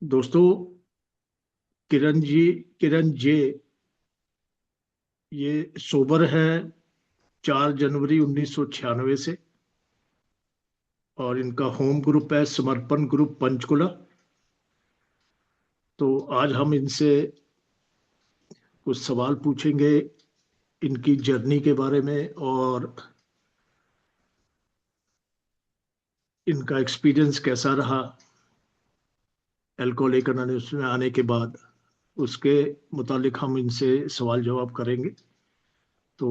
दोस्तों, किरण जे ये सोबर है 4 जनवरी 1996 से। और इनका होम ग्रुप है समर्पण ग्रुप पंचकुला। तो आज हम इनसे कुछ सवाल पूछेंगे इनकी जर्नी के बारे में और इनका एक्सपीरियंस कैसा रहा अल्कोहलिक एनोनिमस में आने के बाद। उसके मुतालिक हम इनसे सवाल जवाब करेंगे। तो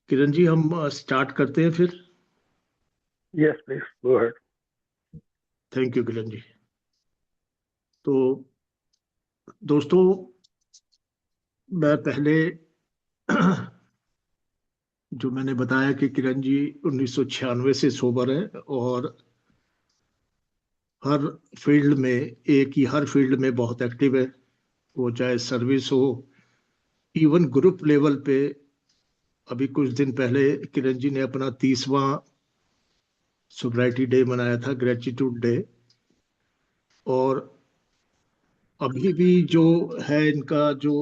किरण जी, हम स्टार्ट करते हैं फिर। Yes, please go ahead. Thank you Kiran ji. तो दोस्तों, मैं पहले जो मैंने बताया कि किरण जी 1996 से सोबर है और हर फील्ड में हर फील्ड में बहुत एक्टिव है। वो चाहे सर्विस हो, इवन ग्रुप लेवल पे। अभी कुछ दिन पहले किरण जी ने अपना 30वां सोब्राइटी डे मनाया था, ग्रेटिट्यूड डे। और अभी भी जो है इनका जो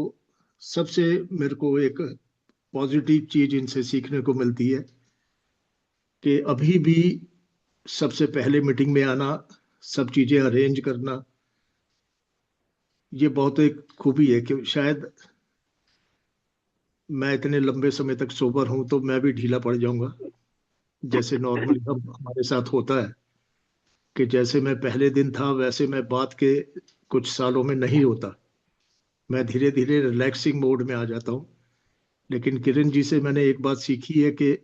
सबसे मेरे को एक पॉजिटिव चीज इनसे सीखने को मिलती है कि अभी भी सबसे पहले मीटिंग में आना, सब चीजें अरेंज करना। ये बहुत एक खूबी है कि शायद मैं इतने लंबे समय तक सोबर हूं तो मैं भी ढीला पड़ जाऊंगा। जैसे नॉर्मली हम हमारे साथ होता है कि जैसे मैं पहले दिन था वैसे मैं बाद के कुछ सालों में नहीं होता। मैं धीरे धीरे रिलैक्सिंग मोड में आ जाता हूँ। लेकिन किरण जी से मैंने एक बात सीखी है कि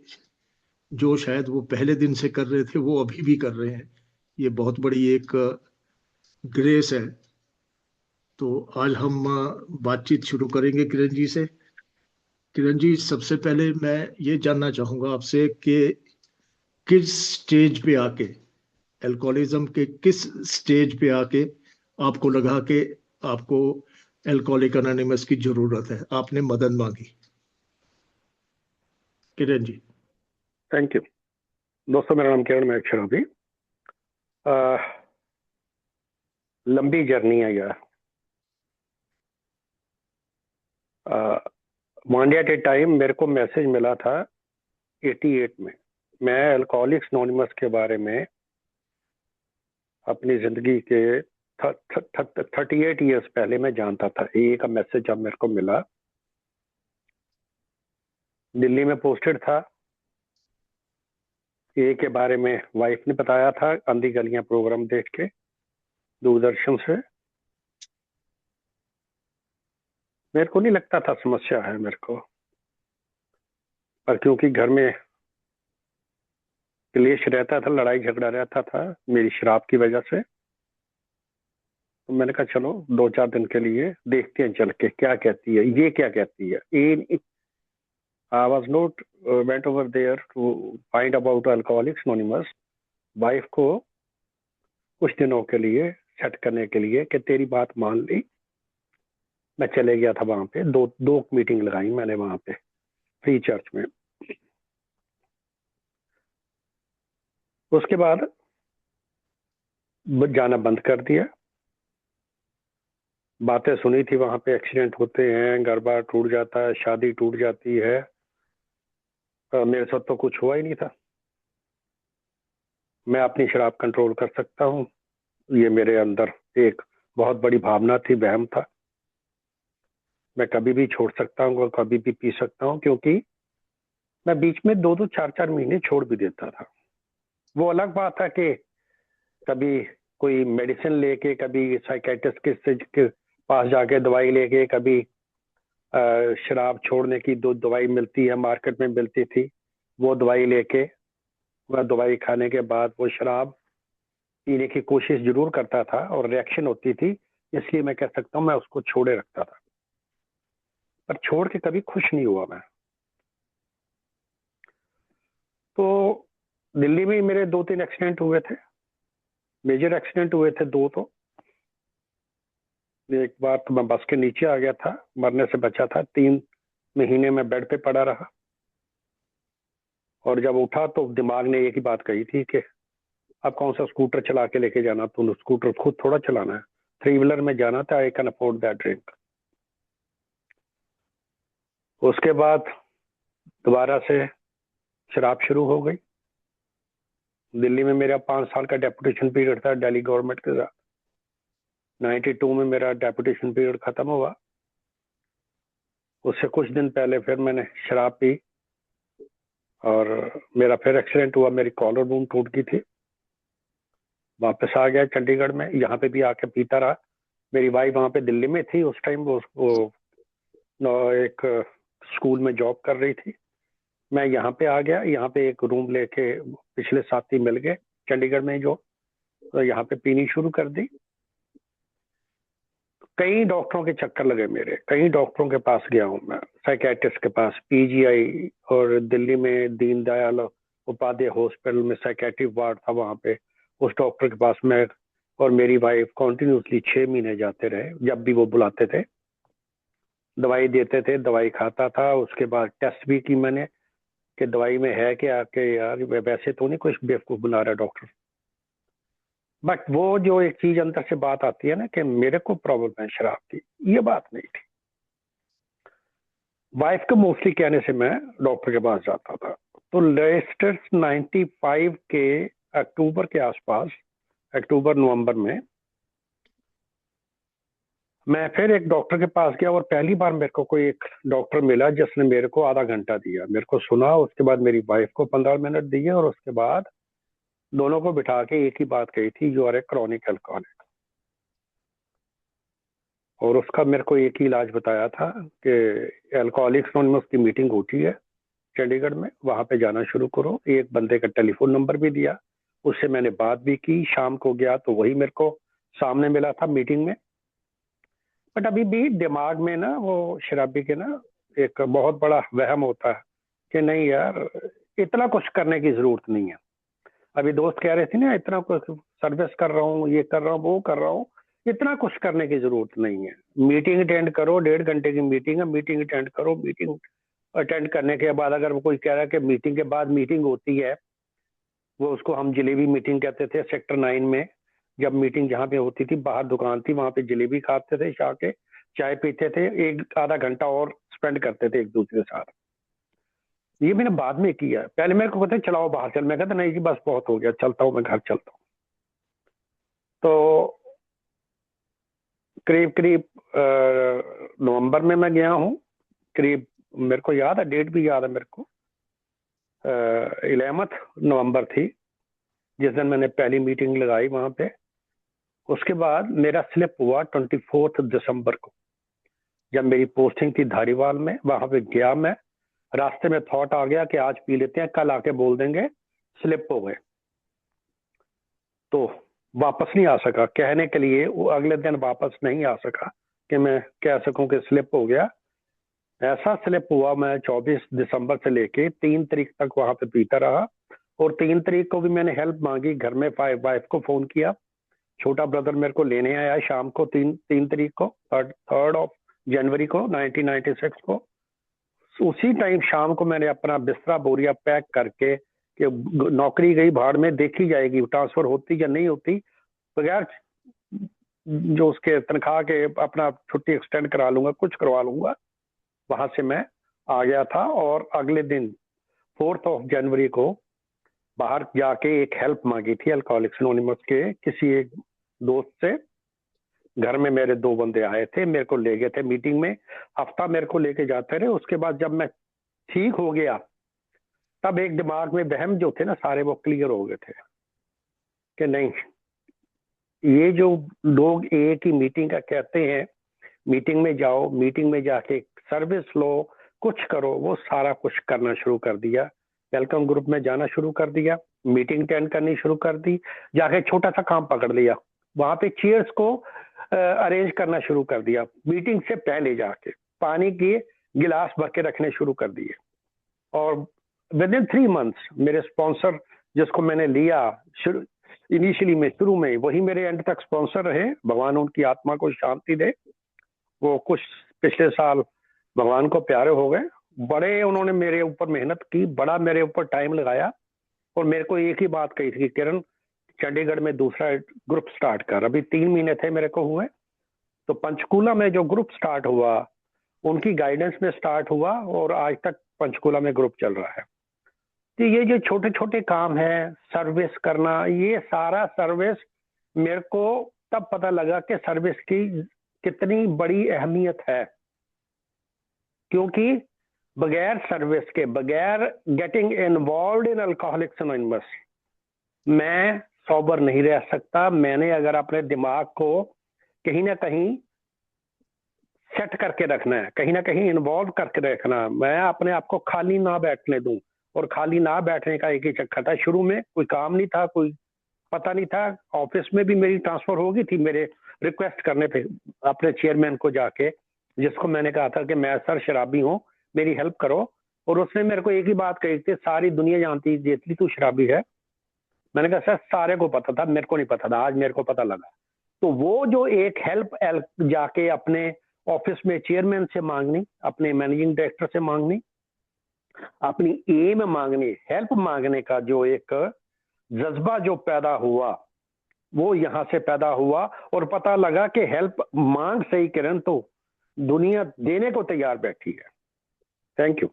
जो शायद वो पहले दिन से कर रहे थे वो अभी भी कर रहे हैं। ये बहुत बड़ी एक ग्रेस है। तो आज हम बातचीत शुरू करेंगे किरण जी से। किरण जी, सबसे पहले मैं ये जानना चाहूंगा आपसे कि किस स्टेज पे आके, अल्कोहलिज्म के किस स्टेज पे आके आपको लगा कि आपको अल्कोहलिक अनोनिमस की जरूरत है, आपने मदद मांगी। किरण जी। Thank you. दोस्तों, मेरा नाम किरण महेश शराबी। लंबी जर्नी है यार। One day at A time मेरे को मैसेज मिला था 88 में। मैं अल्कोहलिक्स एनोनिमस के बारे में अपनी जिंदगी के 38 ईयर्स पहले मैं जानता था। ये का मैसेज जब मेरे को मिला, दिल्ली में पोस्टेड था। ये के बारे में वाइफ ने बताया था, अंधी गलियां प्रोग्राम देख के दूरदर्शन से। मेरे को नहीं लगता था समस्या है मेरे को, पर क्योंकि घर में क्लेश रहता था, लड़ाई झगड़ा रहता था मेरी शराब की वजह से, तो मैंने कहा चलो 2-4 दिन के लिए देखते हैं चल के क्या कहती है, ये क्या कहती है। I was not went over there to find about Alcoholics Anonymous. Wife को कुछ दिनों के लिए सेट करने के लिए कि तेरी बात मान ली, मैं चले गया था वहां पे। दो दो मीटिंग लगाई मैंने वहां पे, फ्री चर्च में। उसके बाद जाना बंद कर दिया। बातें सुनी थी वहां पे, एक्सीडेंट होते हैं, घर बार टूट जाता है, शादी टूट जाती है। मेरे साथ तो कुछ हुआ ही नहीं था। मैं अपनी शराब कंट्रोल कर सकता हूँ, ये मेरे अंदर एक बहुत बड़ी भावना थी, वहम था। मैं कभी भी छोड़ सकता हूँ और कभी भी पी सकता हूँ, क्योंकि मैं बीच में 2-2 4-4 महीने छोड़ भी देता था। वो अलग बात है कि कभी कोई मेडिसिन लेके, कभी साइकेट्रिस्ट के पास जाके दवाई लेके, कभी शराब छोड़ने की दो दवाई मिलती है, मार्केट में मिलती थी, वो दवाई लेके, वह दवाई खाने के बाद वो शराब पीने की कोशिश जरूर करता था और रिएक्शन होती थी। इसलिए मैं कह सकता हूँ मैं उसको छोड़े रखता था, पर छोड़ के कभी खुश नहीं हुआ मैं। तो दिल्ली में मेरे 2-3 एक्सीडेंट हुए थे, मेजर एक्सीडेंट हुए थे दो। तो एक बार तो मैं बस के नीचे आ गया था, मरने से बचा था। 3 महीने में बेड पे पड़ा रहा, और जब उठा तो दिमाग ने एक ही बात कही थी कि अब कौन सा स्कूटर चला के लेके जाना, तो स्कूटर खुद थोड़ा चलाना है, 3 व्हीलर में जाना था, I can afford that drink. उसके बाद दोबारा से शराब शुरू हो गई। दिल्ली में मेरा 5 साल का डेपुटेशन पीरियड था दिल्ली गवर्नमेंट के साथ। 92 में मेरा डेपुटेशन पीरियड खत्म हुआ। उससे कुछ दिन पहले फिर मैंने शराब पी और मेरा फिर एक्सीडेंट हुआ, मेरी कॉलर बोन टूट गई थी। वापस आ गया चंडीगढ़ में, यहाँ पे भी आके पीता रहा। मेरी वाइफ वहाँ पे दिल्ली में थी उस टाइम, वो एक स्कूल में जॉब कर रही थी। मैं यहाँ पे आ गया, यहाँ पे एक रूम लेके पिछले साथी मिल गए चंडीगढ़ में जो, तो यहाँ पे पीनी शुरू कर दी। कई डॉक्टरों के चक्कर लगे मेरे, कई डॉक्टरों के पास गया हूँ मैं, साइकेट्रिस्ट के पास, पीजीआई और दिल्ली में दीनदयाल उपाध्याय हॉस्पिटल में साइकेट्री वार्ड था, वहाँ पे उस डॉक्टर के पास मैं और मेरी वाइफ कॉन्टिन्यूसली 6 महीने जाते रहे। जब भी वो बुलाते थे दवाई देते थे, दवाई खाता था। उसके बाद टेस्ट भी की मैंने कि दवाई में है क्या, कि यार वैसे तो नहीं कुछ बेवकूफ बना रहा डॉक्टर। बट वो जो एक चीज अंदर से बात आती है ना कि मेरे को प्रॉब्लम है शराब की, ये बात नहीं थी। वाइफ के मोस्टली कहने से मैं डॉक्टर के पास जाता था। तो लेटेस्ट 95 के अक्टूबर के आसपास, अक्टूबर नवंबर में मैं फिर एक डॉक्टर के पास गया और पहली बार मेरे को कोई एक डॉक्टर मिला जिसने मेरे को आधा घंटा दिया, मेरे को सुना। उसके बाद मेरी वाइफ को 15 मिनट दिए और उसके बाद दोनों को बिठा के एक ही बात कही थी, you are a chronic alcoholic. और उसका मेरे को एक ही इलाज बताया था कि अल्कोहलिक्स एनोनिमस की मीटिंग होती है चंडीगढ़ में, वहां पे जाना शुरू करो। एक बंदे का टेलीफोन नंबर भी दिया, उससे मैंने बात भी की। शाम को गया तो वही मेरे को सामने मिला था मीटिंग में। बट अभी भी दिमाग में ना वो शराबी के ना एक बहुत बड़ा वहम होता है कि नहीं यार इतना कुछ करने की जरूरत नहीं है। अभी दोस्त कह रहे थे ना, इतना कुछ सर्विस कर रहा हूँ, ये कर रहा हूँ, वो कर रहा हूँ, इतना कुछ करने की जरूरत नहीं है। मीटिंग अटेंड करो, 1.5 घंटे की मीटिंग है, मीटिंग अटेंड करो। मीटिंग अटेंड करने के बाद अगर कोई कह रहा है कि मीटिंग के बाद मीटिंग होती है, वो उसको हम जलेबी मीटिंग कहते थे सेक्टर 9 में। जब मीटिंग जहाँ पे होती थी, बाहर दुकान थी, वहां पे जलेबी खाते थे, के चाय पीते थे, एक आधा घंटा और स्पेंड करते थे एक दूसरे के साथ। ये मैंने बाद में किया। पहले मेरे को कहते चलाओ बाहर चल, मैं कहता नहीं जी बस बहुत हो गया, चलता हूँ, मैं घर चलता हूँ। तो करीब करीब नवंबर में मैं गया हूँ, करीब मेरे को याद है, डेट भी याद है मेरे को, 11 नवंबर थी जिस दिन मैंने पहली मीटिंग लगाई वहां पे। उसके बाद मेरा स्लिप हुआ 24 दिसंबर को, जब मेरी पोस्टिंग थी धारीवाल में। वहां पे गया मैं, रास्ते में थॉट आ गया कि आज पी लेते हैं, कल आके बोल देंगे स्लिप हो गए। तो वापस नहीं आ सका कहने के लिए, वो अगले दिन वापस नहीं आ सका कि मैं कह सकूं कि स्लिप हो गया। ऐसा स्लिप हुआ, मैं 24 दिसंबर से लेके 3 तारीख तक वहां पे पीता रहा। और 3 तारीख को भी मैंने हेल्प मांगी घर में, वाइफ को फोन किया, छोटा ब्रदर मेरे को लेने आया शाम को, 3 तारीख को, 3rd ऑफ जनवरी को 1996 को। उसी टाइम शाम को मैंने अपना बिस्तरा बोरिया पैक करके कि नौकरी गई भाड़ में, देखी जाएगी ट्रांसफर होती या नहीं होती, बगैर जो उसके तनख्वाह के अपना छुट्टी एक्सटेंड करा लूंगा, कुछ करवा लूंगा। वहां से मैं आ गया था और अगले दिन 4th ऑफ जनवरी को बाहर जाके एक हेल्प मांगी थी अल्कोहलिक्स एनोनिमस के किसी एक दोस्त से। घर में मेरे 2 बंदे आए थे, मेरे को ले गए थे मीटिंग में, हफ्ता मेरे को लेके जाते रहे। उसके बाद जब मैं ठीक हो गया, तब एक दिमाग में वहम जो थे ना सारे वो क्लियर हो गए थे कि नहीं, ये जो लोग एक ही मीटिंग का कहते हैं, मीटिंग में जाओ, मीटिंग में जाके सर्विस लो, कुछ करो, वो सारा कुछ करना शुरू कर दिया। वेलकम ग्रुप में जाना शुरू कर दिया, मीटिंग अटेंड करनी शुरू कर दी, जाके छोटा सा काम पकड़ लिया, वहां पे चेयर्स को अरेंज करना शुरू कर दिया। मीटिंग से पहले जाके पानी के गिलास भर के रखने शुरू कर दिए। और विद इन 3 मंथ्स मेरे स्पॉन्सर जिसको मैंने लिया इनिशियली में, शुरू में, वही मेरे एंड तक स्पॉन्सर रहे, भगवान उनकी आत्मा को शांति दे। वो कुछ पिछले साल भगवान को प्यारे हो गए। बड़े उन्होंने मेरे ऊपर मेहनत की, बड़ा मेरे ऊपर टाइम लगाया और मेरे को एक ही बात कही थी कि किरण चंडीगढ़ में दूसरा ग्रुप स्टार्ट कर, अभी 3 महीने थे मेरे को हुए, तो पंचकूला में जो ग्रुप स्टार्ट हुआ उनकी गाइडेंस में स्टार्ट हुआ और आज तक पंचकूला में ग्रुप चल रहा है। तो ये जो छोटे छोटे काम है, सर्विस करना, ये सारा सर्विस मेरे को तब पता लगा कि सर्विस की कितनी बड़ी अहमियत है, क्योंकि बगैर सर्विस के, बगैर getting involve in alcoholics anonymous, मैं सोबर नहीं रह सकता। मैंने अगर अपने दिमाग को कहीं ना कहीं सेट करके रखना है, कहीं ना कहीं इन्वॉल्व करके रखना, मैं अपने आप को खाली ना बैठने दूं। और खाली ना बैठने का एक ही चक्कर था, शुरू में कोई काम नहीं था, कोई पता नहीं था। ऑफिस में भी मेरी ट्रांसफर हो गई थी मेरे रिक्वेस्ट करने पे अपने चेयरमैन को जाके, जिसको मैंने कहा था कि मैं सर शराबी हूँ, मेरी हेल्प करो। और उसने मेरे को एक ही बात कही थी, सारी दुनिया जानती जेतली तू शराबी है। मैंने कहा सर सारे को पता था, मेरे को नहीं पता था, आज मेरे को पता लगा। तो वो जो एक हेल्प जाके अपने ऑफिस में चेयरमैन से मांगनी, अपने मैनेजिंग डायरेक्टर से मांगनी, अपनी एम मांगनी, हेल्प मांगने का जो एक जज्बा जो पैदा हुआ वो यहां से पैदा हुआ। और पता लगा कि हेल्प मांग सही किरण तो दुनिया देने को तैयार बैठी है। Thank you.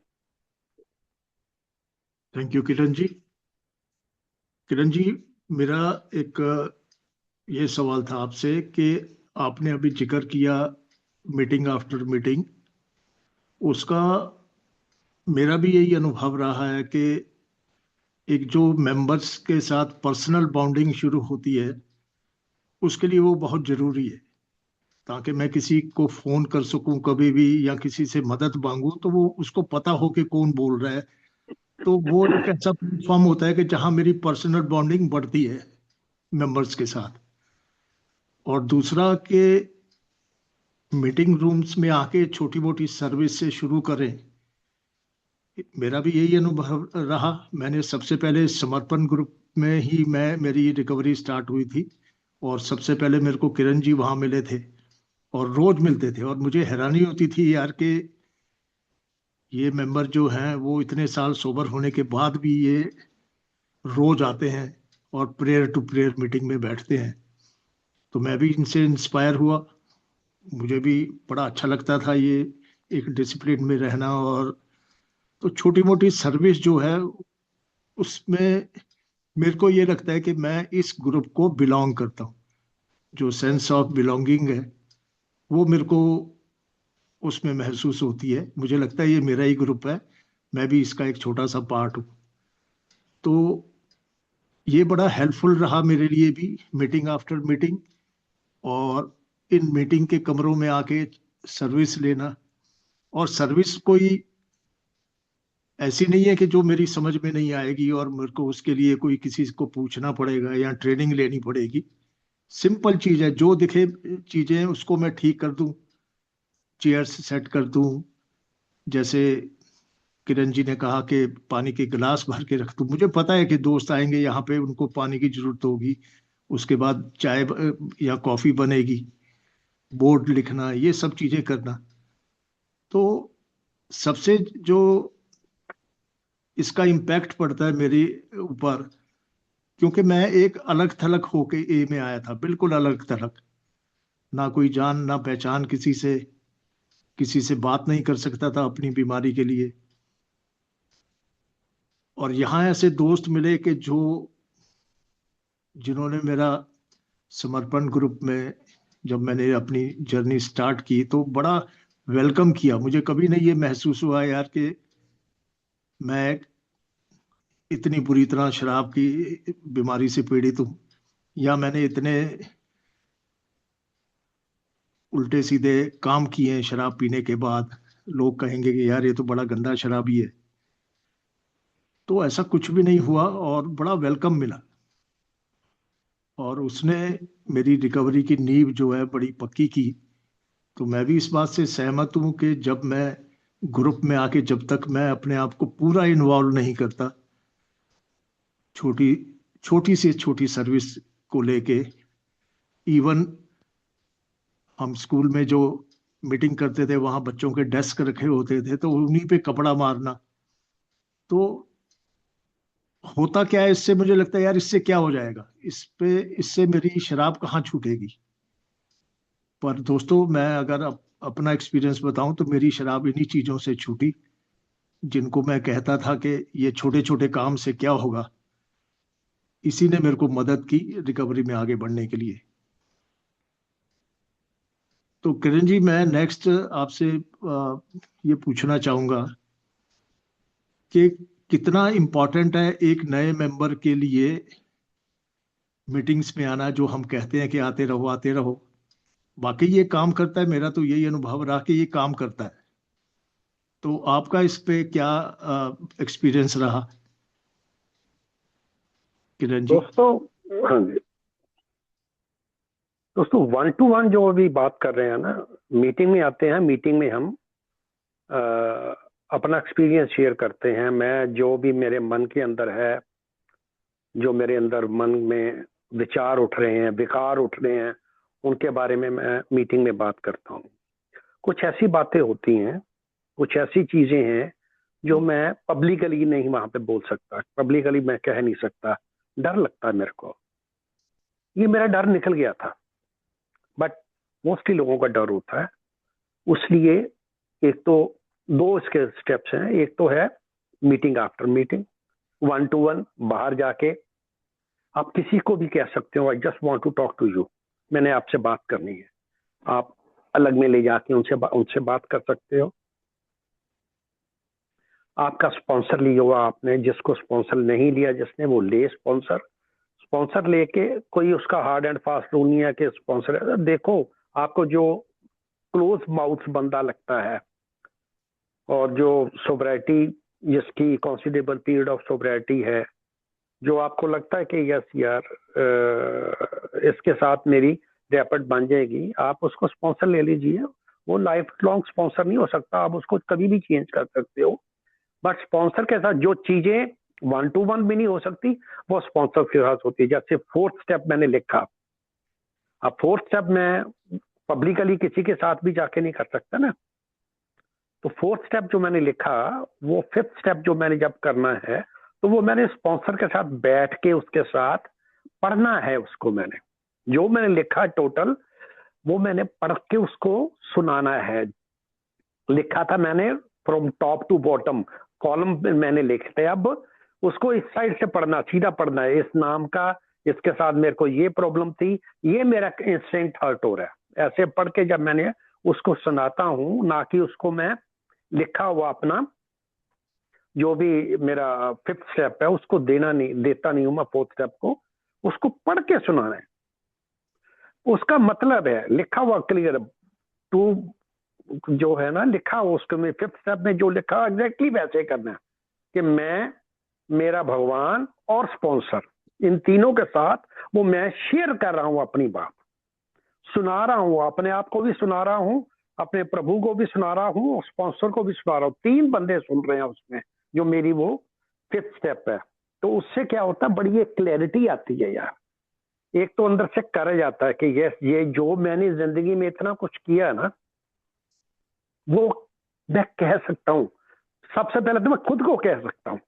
Thank you Kiran जी। किरण जी, मेरा एक ये सवाल था आपसे कि आपने अभी जिक्र किया मीटिंग आफ्टर मीटिंग, उसका मेरा भी यही अनुभव रहा है कि एक जो मेंबर्स के साथ पर्सनल बॉन्डिंग शुरू होती है, उसके लिए वो बहुत ज़रूरी है, ताकि मैं किसी को फ़ोन कर सकूं कभी भी या किसी से मदद मांगूं तो वो उसको पता हो कि कौन बोल रहा है। तो वो एक ऐसा प्लेटफॉर्म होता है कि जहां मेरी पर्सनल बॉन्डिंग बढ़ती है मेंबर्स के साथ। और दूसरा कि मीटिंग रूम्स में आके छोटी मोटी सर्विस से शुरू करें, मेरा भी यही अनुभव रहा। मैंने सबसे पहले समर्पण ग्रुप में ही मेरी रिकवरी स्टार्ट हुई थी, और सबसे पहले मेरे को किरण जी वहां मिले थे और रोज मिलते थे। और मुझे हैरानी होती थी यार कि ये मेंबर जो हैं वो इतने साल सोबर होने के बाद भी ये रोज आते हैं और प्रेयर टू प्रेयर मीटिंग में बैठते हैं। तो मैं भी इनसे इंस्पायर हुआ, मुझे भी बड़ा अच्छा लगता था ये एक डिसिप्लिन में रहना। और तो छोटी मोटी सर्विस जो है उसमें मेरे को ये लगता है कि मैं इस ग्रुप को बिलोंग करता हूँ। जो सेंस ऑफ बिलोंगिंग है वो मेरे को उसमें महसूस होती है। मुझे लगता है ये मेरा ही ग्रुप है, मैं भी इसका एक छोटा सा पार्ट हूँ। तो ये बड़ा हेल्पफुल रहा मेरे लिए भी, मीटिंग आफ्टर मीटिंग। और इन मीटिंग के कमरों में आके सर्विस लेना। और सर्विस कोई ऐसी नहीं है कि जो मेरी समझ में नहीं आएगी और मेरे को उसके लिए कोई किसी को पूछना पड़ेगा या ट्रेनिंग लेनी पड़ेगी। सिंपल चीज है, जो दिखे चीजें उसको मैं ठीक कर दूं, चेयर्स सेट कर दूं। जैसे किरण जी ने कहा कि पानी के गिलास भर के रख दूं, मुझे पता है कि दोस्त आएंगे यहाँ पे, उनको पानी की जरूरत होगी, उसके बाद चाय या कॉफी बनेगी, बोर्ड लिखना, ये सब चीजें करना। तो सबसे जो इसका इम्पैक्ट पड़ता है मेरे ऊपर, क्योंकि मैं एक अलग थलग होके ए में आया था, बिल्कुल अलग थलग, ना कोई जान ना पहचान किसी से बात नहीं कर सकता था अपनी बीमारी के लिए। और यहाँ ऐसे दोस्त मिले कि जिन्होंने मेरा समर्पण ग्रुप में, जब मैंने अपनी जर्नी स्टार्ट की तो बड़ा वेलकम किया। मुझे कभी नहीं ये महसूस हुआ यार कि मैं इतनी बुरी तरह शराब की बीमारी से पीड़ित हूँ, या मैंने इतने उल्टे सीधे काम किए हैं शराब पीने के बाद, लोग कहेंगे कि यार ये तो बड़ा गंदा शराबी है। तो ऐसा कुछ भी नहीं हुआ और बड़ा वेलकम मिला। और उसने मेरी रिकवरी की नींव जो है बड़ी पक्की की। तो मैं भी इस बात से सहमत हूँ कि जब मैं ग्रुप में आके, जब तक मैं अपने आप को पूरा इन्वॉल्व नहीं करता, छोटी छोटी से छोटी सर्विस को लेके, इवन हम स्कूल में जो मीटिंग करते थे वहां बच्चों के डेस्क रखे होते थे तो उन्हीं पे कपड़ा मारना। तो होता क्या है इससे, मुझे लगता है यार इससे क्या हो जाएगा, इससे मेरी शराब कहाँ छूटेगी। पर दोस्तों मैं अगर अपना एक्सपीरियंस बताऊं तो मेरी शराब इन्हीं चीजों से छूटी, जिनको मैं कहता था कि ये छोटे छोटे काम से क्या होगा। इसी ने मेरे को मदद की रिकवरी में आगे बढ़ने के लिए। तो किरण जी, मैं नेक्स्ट आपसे ये पूछना चाहूंगा कि कितना इम्पोर्टेंट है एक नए मेंबर के लिए मीटिंग्स में आना, जो हम कहते हैं कि आते रहो आते रहो। वाकई ये काम करता है, मेरा तो यही अनुभव रहा कि ये काम करता है। तो आपका इस पे क्या एक्सपीरियंस रहा किरण जी? दोस्तों, हाँ जी दोस्तों, 1 to 1 जो अभी बात कर रहे हैं ना, मीटिंग में आते हैं, मीटिंग में हम अ, अपना एक्सपीरियंस शेयर करते हैं। मैं जो भी मेरे मन के अंदर है, जो मेरे अंदर मन में विचार उठ रहे हैं, विकार उठ रहे हैं, उनके बारे में मैं मीटिंग में बात करता हूँ। कुछ ऐसी बातें होती हैं, कुछ ऐसी चीजें हैं जो मैं पब्लिकली नहीं वहां पे बोल सकता, पब्लिकली मैं कह नहीं सकता, डर लगता है मेरे को। ये मेरा डर निकल गया था, बट मोस्टली लोगों का डर होता है। उसलिए एक तो दो इसके स्टेप्स हैं। एक तो है मीटिंग आफ्टर मीटिंग, 1 to 1 बाहर जाके आप किसी को भी कह सकते हो, I just want to talk to you, मैंने आपसे बात करनी है। आप अलग में ले जाके उनसे बात कर सकते हो। आपका स्पॉन्सर लिया हुआ आपने, जिसको स्पॉन्सर नहीं लिया जिसने, वो ले स्पॉन्सर। स्पॉन्सर लेके कोई उसका हार्ड एंड फास्ट रूल नहीं है कि स्पॉन्सर, देखो आपको जो क्लोज माउथ बंदा लगता है और जो सोब्राइटी, जिसकी कंसिडरेबल पीरियड ऑफ सोब्राइटी है, जो आपको लगता है कि यस यार इसके साथ मेरी रैपिड बन जाएगी, आप उसको स्पॉन्सर ले लीजिए। वो लाइफ लॉन्ग स्पॉन्सर नहीं हो सकता, आप उसको कभी भी चेंज कर सकते हो, बट स्पॉन्सर के साथ जो चीजें 1 to 1 भी नहीं हो सकती, वो स्पॉन्सर के साथ होती है। जैसे 4th स्टेप मैंने लिखा, अब 4th स्टेप मैं पब्लिकली किसी के साथ भी जाके नहीं कर सकता ना। तो 4th स्टेप जो मैंने लिखा, वो 5th स्टेप जो मैंने जब करना है, तो वो मैंने स्पॉन्सर के साथ बैठ के उसके साथ पढ़ना है। उसको मैंने जो मैंने लिखा टोटल, वो मैंने पढ़ के उसको सुनाना है। लिखा था मैंने from top to bottom, column मैंने लिखे थे। अब उसको इस साइड से पढ़ना, सीधा पढ़ना है। इस नाम का, इसके साथ मेरे को ये प्रॉब्लम थी, ये मेरा इंस्टेंट हर्ट हो रहा है, ऐसे पढ़ के जब मैंने उसको सुनाता हूँ, ना कि उसको मैं लिखा हुआ अपना जो भी मेरा 5th स्टेप है उसको देता नहीं हूं मैं 4th स्टेप को, उसको पढ़ के सुनाना है। उसका मतलब है लिखा हुआ क्लियर टू, जो है ना लिखा हुआ उसको में 5th स्टेप में जो लिखा एग्जैक्टली वैसे करना है कि मैं, मेरा भगवान और स्पॉन्सर, इन तीनों के साथ वो मैं शेयर कर रहा हूं, अपनी बात सुना रहा हूं, अपने आप को भी सुना रहा हूं, अपने प्रभु को भी सुना रहा हूं और स्पॉन्सर को भी सुना रहा हूं। 3 बंदे सुन रहे हैं उसमें, जो मेरी वो 5th स्टेप है। तो उससे क्या होता है, बड़ी एक क्लैरिटी आती है यार। एक तो अंदर से करेज आता है कि ये जो मैंने जिंदगी में इतना कुछ किया ना, वो मैं कह सकता हूं। सबसे पहले तो मैं खुद को कह सकता हूं,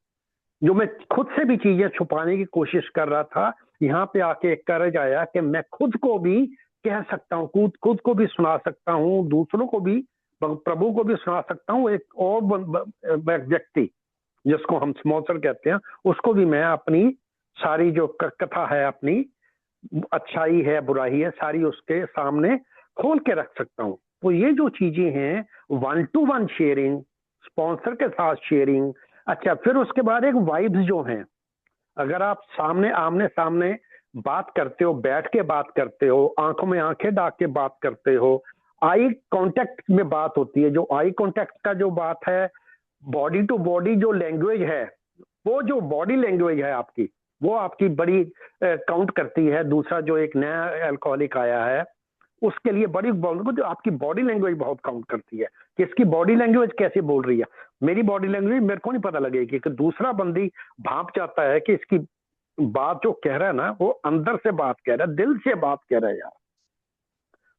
जो मैं खुद से भी चीजें छुपाने की कोशिश कर रहा था, यहाँ पे आके एक करज आया कि मैं खुद को भी कह सकता हूँ, खुद को भी सुना सकता हूँ, दूसरों को भी, प्रभु को भी सुना सकता हूँ। एक और व्यक्ति जिसको हम स्पॉन्सर कहते हैं, उसको भी मैं अपनी सारी जो कथा है, अपनी अच्छाई है बुराई है, सारी उसके सामने खोल के रख सकता हूँ। तो ये जो चीजें हैं, 1 to 1 शेयरिंग, स्पॉन्सर के साथ शेयरिंग। अच्छा, फिर उसके बाद एक वाइब्स जो हैं, अगर आप सामने आमने सामने बात करते हो, बैठ के बात करते हो, आंखों में आंखें डाल के बात करते हो, आई कांटेक्ट में बात होती है। जो आई कांटेक्ट का जो बात है, बॉडी टू बॉडी जो लैंग्वेज है, वो जो बॉडी लैंग्वेज है आपकी, वो आपकी बड़ी काउंट करती है। दूसरा जो एक नया अल्कोहलिक आया है, उसके लिए बड़ी जो आपकी बॉडी लैंग्वेज बहुत काउंट करती है कि इसकी बॉडी लैंग्वेज कैसे बोल रही है। मेरी बॉडी लैंग्वेज मेरे को नहीं पता लगेगी कि दूसरा बंदी भाप जाता है कि इसकी बात जो कह रहा है ना, वो अंदर से बात कह रहा है, दिल से बात कह रहा है यार।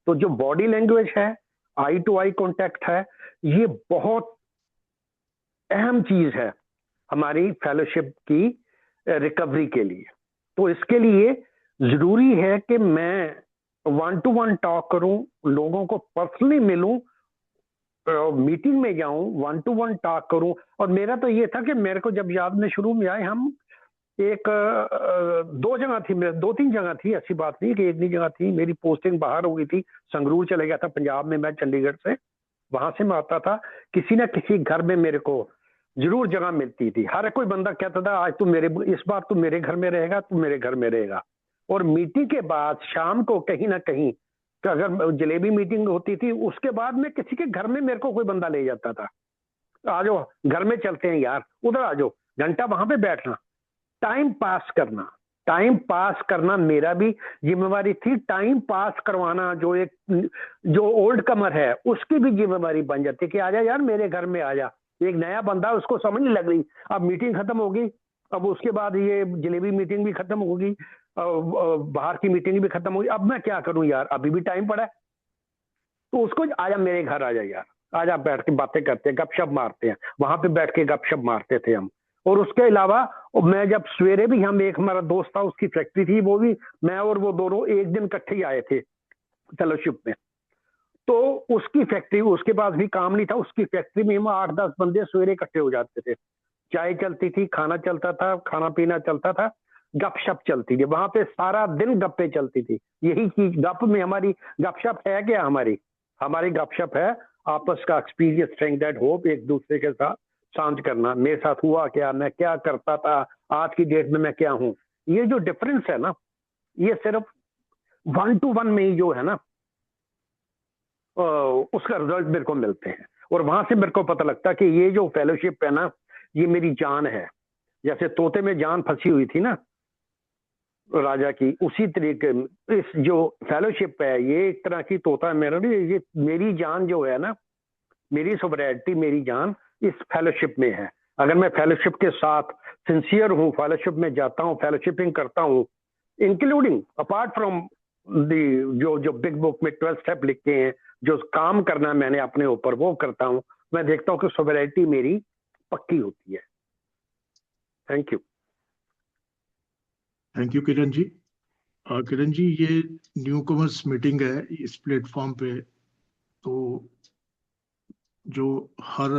तो जो बॉडी लैंग्वेज है, आई टू आई कांटेक्ट है, ये बहुत अहम चीज है हमारी फेलोशिप की रिकवरी के लिए। तो इसके लिए जरूरी है कि मैं 1-to-1 टॉक करूं, लोगों को पर्सनली मिलूं, मीटिंग में जाऊं, 1-to-1 टॉक करूं। और मेरा तो ये था कि मेरे को जब याद में शुरू में आए, हम एक 2 जगह थी, मेरे 2-3 जगह थी, ऐसी बात नहीं कि एक नहीं जगह थी। मेरी पोस्टिंग बाहर हो गई थी, संगरूर चले गया था पंजाब में, मैं चंडीगढ़ से, वहां से मैं आता था। किसी ना किसी घर में मेरे को जरूर जगह मिलती थी। हर कोई बंदा कहता था आज तू मेरे, इस बार तू मेरे घर में रहेगा, तू मेरे घर में रहेगा। और मीटिंग के बाद शाम को कहीं ना कहीं, अगर जलेबी मीटिंग होती थी, उसके बाद में किसी के घर में मेरे को कोई बंदा ले जाता था, आ जाओ घर में चलते हैं यार, उधर आ जाओ, घंटा वहां पे बैठना, टाइम पास करना। टाइम पास करना मेरा भी जिम्मेवारी थी। टाइम पास करवाना जो ओल्ड कमर है उसकी भी जिम्मेवारी बन जाती कि आजा यार मेरे घर में आजा। एक नया बंदा, उसको समझ नहीं लग रही, अब मीटिंग खत्म होगी, अब उसके बाद ये जलेबी मीटिंग भी खत्म होगी, बाहर की मीटिंग भी खत्म होगी, अब मैं क्या करूं यार, अभी भी टाइम पड़ा है। तो उसको आजा मेरे घर आजा यार, आजा बैठ के बातें करते हैं, गपशप मारते हैं। वहां पे बैठ के गपशप मारते थे हम। और उसके अलावा मैं जब सवेरे भी, हम एक हमारा दोस्त था, उसकी फैक्ट्री थी, वो भी, मैं और वो दोनों एक दिन इकट्ठे ही आए थे फेलोशिप में। तो उसकी फैक्ट्री, उसके पास भी काम नहीं था, उसकी फैक्ट्री में हम 8-10 बंदे सवेरे इकट्ठे हो जाते थे। चाय चलती थी, खाना चलता था, खाना पीना चलता था, गपशप चलती थी वहां पे, सारा दिन गप्पे चलती थी। यही चीज गप में हमारी गपशप है क्या, हमारी गपशप है आपस का एक्सपीरियंस, स्ट्रेंथ दैट होप, एक दूसरे के साथ शांत करना, मेरे साथ हुआ क्या, मैं क्या करता था, आज की डेट में मैं क्या हूं। ये जो डिफरेंस है ना, ये सिर्फ 1-to-1 में ही जो है ना, उसका रिजल्ट मेरे को मिलते हैं। और वहां से मेरे को पता लगता है कि ये जो फेलोशिप है ना, ये मेरी जान है। जैसे तोते में जान फंसी हुई थी ना राजा की, उसी तरीके इस जो फेलोशिप है, ये एक तरह की तोता है मेरा, ये मेरी जान जो है ना, मेरी सोवरेनिटी, मेरी जान इस फेलोशिप में है। अगर मैं फेलोशिप के साथ सिंसियर हूँ, फेलोशिप में जाता हूँ, फेलोशिपिंग करता हूँ, इंक्लूडिंग अपार्ट फ्रॉम दी जो बिग बुक में 12 स्टेप लिखे हैं, जो काम करना है मैंने अपने ऊपर, वो करता हूँ, मैं देखता हूँ कि सोवरेनिटी मेरी पक्की होती है। Thank you. Thank you Kiran जी। किरण जी, ये न्यू कमर्स मीटिंग है इस प्लेटफॉर्म पे, तो जो हर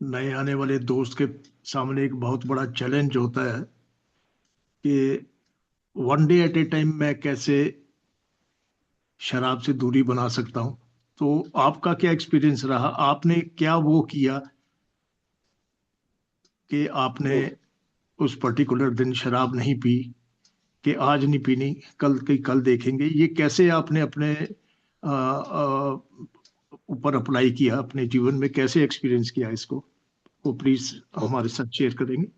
नए आने वाले दोस्त के सामने एक बहुत बड़ा चैलेंज होता है कि one day at A time मैं कैसे शराब से दूरी बना सकता हूं। तो आपका क्या एक्सपीरियंस रहा, आपने क्या वो किया कि आपने उस पर्टिकुलर दिन शराब नहीं पी, कि आज नहीं पीनी, कल की कल देखेंगे, ये कैसे आपने अपने ऊपर अप्लाई किया, अपने जीवन में कैसे एक्सपीरियंस किया इसको, वो प्लीज हमारे साथ शेयर करेंगे।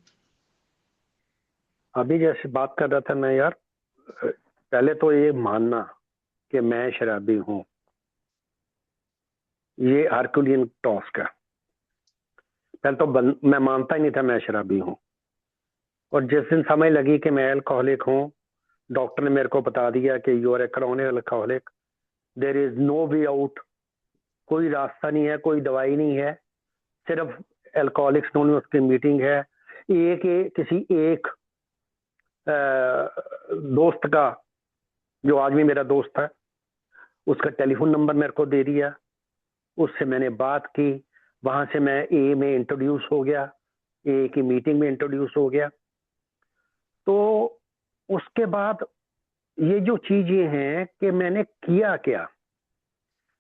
अभी जैसे बात कर रहा था मैं यार, पहले तो ये मानना कि मैं शराबी हूं, ये हरकुलियन टास्क है। पहले तो मैं मानता ही नहीं था मैं शराबी हूं। और जिस दिन समझ लगी कि मैं अल्कोहलिक हूं, डॉक्टर ने मेरे को बता दिया कि you are a chronic alcoholic, there is no way out, कोई रास्ता नहीं है, कोई दवाई नहीं है, सिर्फ अल्कोहलिक्स एनोनिमस की मीटिंग है। किसी एक दोस्त का, जो आज भी मेरा दोस्त है, उसका टेलीफोन नंबर मेरे को दे दिया, उससे मैंने बात की, वहां से मैं ए में इंट्रोड्यूस हो गया, ए की मीटिंग में इंट्रोड्यूस हो गया। तो उसके बाद ये जो चीजें हैं कि मैंने किया क्या,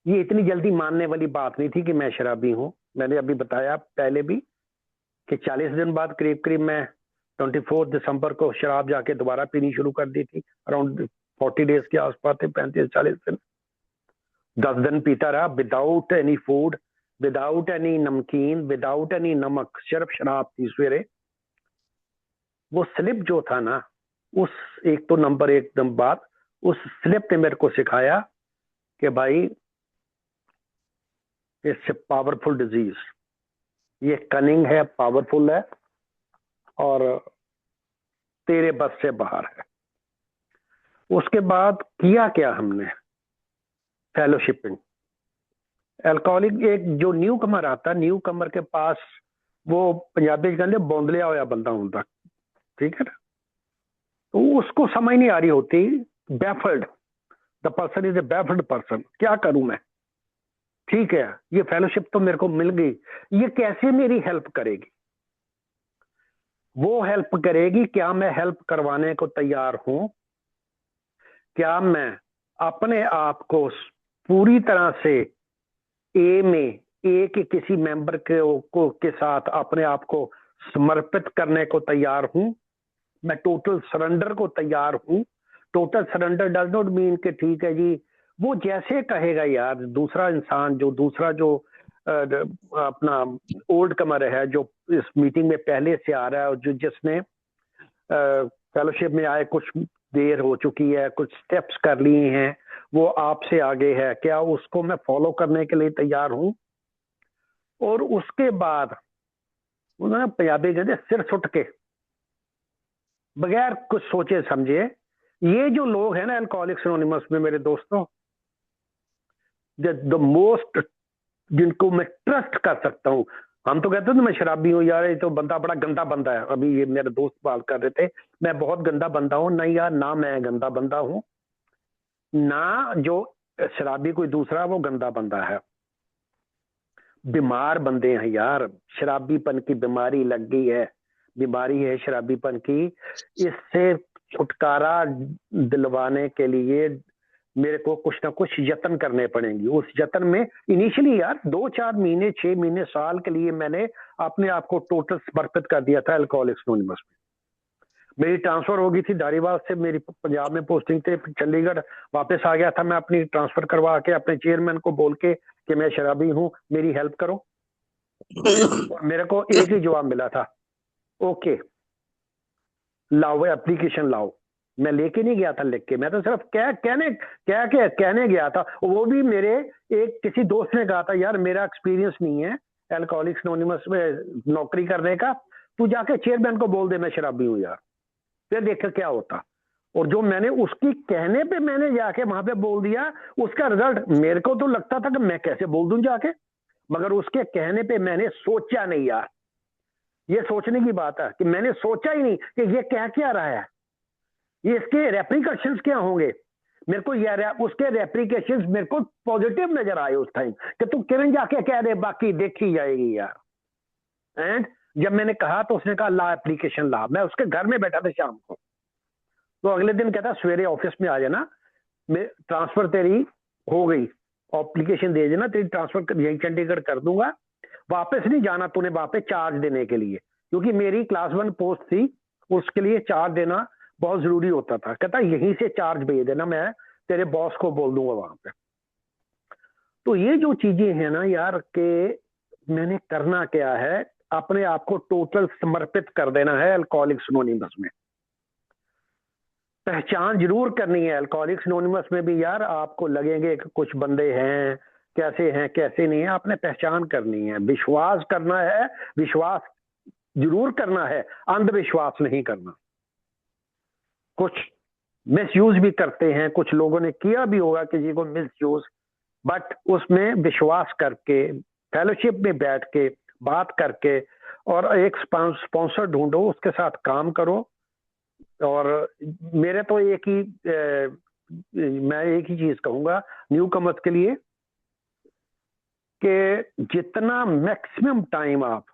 ये इतनी जल्दी मानने वाली बात नहीं थी कि मैं शराबी हूं। मैंने अभी बताया पहले भी कि 40 दिन बाद करीब करीब मैं 24 दिसंबर को शराब जाके दोबारा पीनी शुरू कर दी थी। अराउंड 40 डेज के आसपास थे, 35-40 दिन। 10 दिन पीता रहा, without any food, without any नमकीन, विदाउट एनी नमक, सिर्फ शराब थी सवेरे। वो स्लिप जो था ना, उस एक तो नंबर एक दम बाद, उस स्लिप ने मेरे को सिखाया कि भाई इट्स ए पावरफुल डिजीज, ये कनिंग है, पावरफुल है, और तेरे बस से बाहर है। उसके बाद किया क्या हमने, फेलोशिपिंग। अल्कोहलिक, एक जो न्यू कमर आता, न्यू कमर के पास वो पंजाबी कहते बोंदलिया होया बंदा होंदा, ठीक है ना। तो उसको समझ नहीं आ रही होती, baffled, the person is a baffled person, क्या करूं मैं। ठीक है, ये फेलोशिप तो मेरे को मिल गई, ये कैसे मेरी हेल्प करेगी। वो हेल्प करेगी, क्या मैं हेल्प करवाने को तैयार हूं, क्या मैं अपने आप को पूरी तरह से ए में, ए के किसी मेंबर के साथ अपने आप को समर्पित करने को तैयार हूं, मैं टोटल सरेंडर को तैयार हूं। Total surrender does not mean कि ठीक है जी वो जैसे कहेगा यार, दूसरा इंसान जो दूसरा जो अपना ओल्ड कमर है, जो इस मीटिंग में पहले से आ रहा है और जो जिसने फेलोशिप में आए कुछ देर हो चुकी है, कुछ स्टेप्स कर लिए हैं, वो आपसे आगे है, क्या उसको मैं फॉलो करने के लिए तैयार हूं। और उसके बाद उन्होंने पंजाबी कहते सिर सुट के, बगैर कुछ सोचे समझे, ये जो लोग हैं ना अल्कोहलिक्स एनोनिमस में मेरे दोस्तों, द मोस्ट, जिनको मैं ट्रस्ट कर सकता हूं। हम तो कहते हैं मैं शराबी हूँ यार, ये तो बंदा बड़ा गंदा बंदा है। अभी ये मेरे दोस्त बात कर रहे थे, मैं बहुत गंदा बंदा हूँ। नहीं यार, ना मैं गंदा बंदा हूँ, ना जो शराबी कोई दूसरा वो गंदा बंदा है। बीमार बंदे हैं यार, शराबीपन की बीमारी लग गई है, बीमारी है शराबीपन की। इससे छुटकारा दिलवाने के लिए मेरे को कुछ ना कुछ यत्न करने पड़ेंगे। उस यत्न में इनिशियली यार 2-4 महीने, 6 महीने, साल के लिए मैंने अपने आप को टोटल समर्पित कर दिया था अल्कोहलिक्स एनोनिमस में। मेरी ट्रांसफर हो गई थी धारीवाल से, मेरी पंजाब में पोस्टिंग थे, चंडीगढ़ वापस आ गया था मैं अपनी ट्रांसफर करवा के अपने चेयरमैन को बोल के कि मैं शराबी हूँ, मेरी हेल्प करो। और मेरे को एक ही जवाब मिला था, ओके लाओ एप्लीकेशन लाओ। मैं लेके नहीं गया था लिख के, मैं तो सिर्फ कहने गया था। वो भी मेरे एक किसी दोस्त ने कहा था यार मेरा एक्सपीरियंस नहीं है अल्कोहलिक्स एनोनिमस में नौकरी करने का, तू जाके चेयरमैन को बोल दे मैं शराबी हूँ यार, फिर देख क्या होता। और जो मैंने उसकी कहने पे मैंने जाके वहां पे बोल दिया, उसका रिजल्ट मेरे को तो लगता था कि मैं कैसे बोल दूं जाके, मगर उसके कहने पे मैंने सोचा नहीं यार। ये सोचने की बात है कि मैंने सोचा ही नहीं कि ये कह क्या रहा है, ये इसके रेप्रिकॉशंस क्या होंगे। मेरे को ये उसके रेप्रिकॉशंस मेरे को पॉजिटिव नजर आए उस टाइम कि तू किरण जाके कह दे, बाकी देखी जाएगी यार। एंड जब मैंने कहा तो उसने कहा ला एप्लीकेशन ला। मैं उसके घर में बैठा था शाम को, तो अगले दिन कहता सवेरे ऑफिस में आ जाना, मैं ट्रांसफर तेरी हो गई, एप्लीकेशन दे देना, तेरी ट्रांसफर यही चंडीगढ़ कर दूंगा, वापस नहीं जाना तूने वहां पे चार्ज देने के लिए, क्योंकि मेरी क्लास 1 पोस्ट थी, उसके लिए चार्ज देना बहुत जरूरी होता था। कहता यहीं से चार्ज भेज देना, मैं तेरे बॉस को बोल दूंगा वहां पे। तो ये जो चीजें हैं ना यार, के मैंने करना क्या है, अपने आप को टोटल समर्पित कर देना है अल्कोहलिक्स एनोनिमस में। पहचान जरूर करनी है अल्कोहलिक्स एनोनिमस में भी यार, आपको लगेंगे कि कुछ बंदे हैं कैसे नहीं है, आपने पहचान करनी है, विश्वास करना है, विश्वास जरूर करना है, अंधविश्वास नहीं करना। कुछ मिसयूज भी करते हैं, कुछ लोगों ने किया भी होगा किसी को मिसयूज, बट उसमें विश्वास करके, फेलोशिप में बैठ के बात करके, और एक स्पॉन्सर ढूंढो, उसके साथ काम करो। और मेरे तो मैं एक ही चीज कहूंगा न्यू कमर्स के लिए कि जितना मैक्सिमम टाइम आप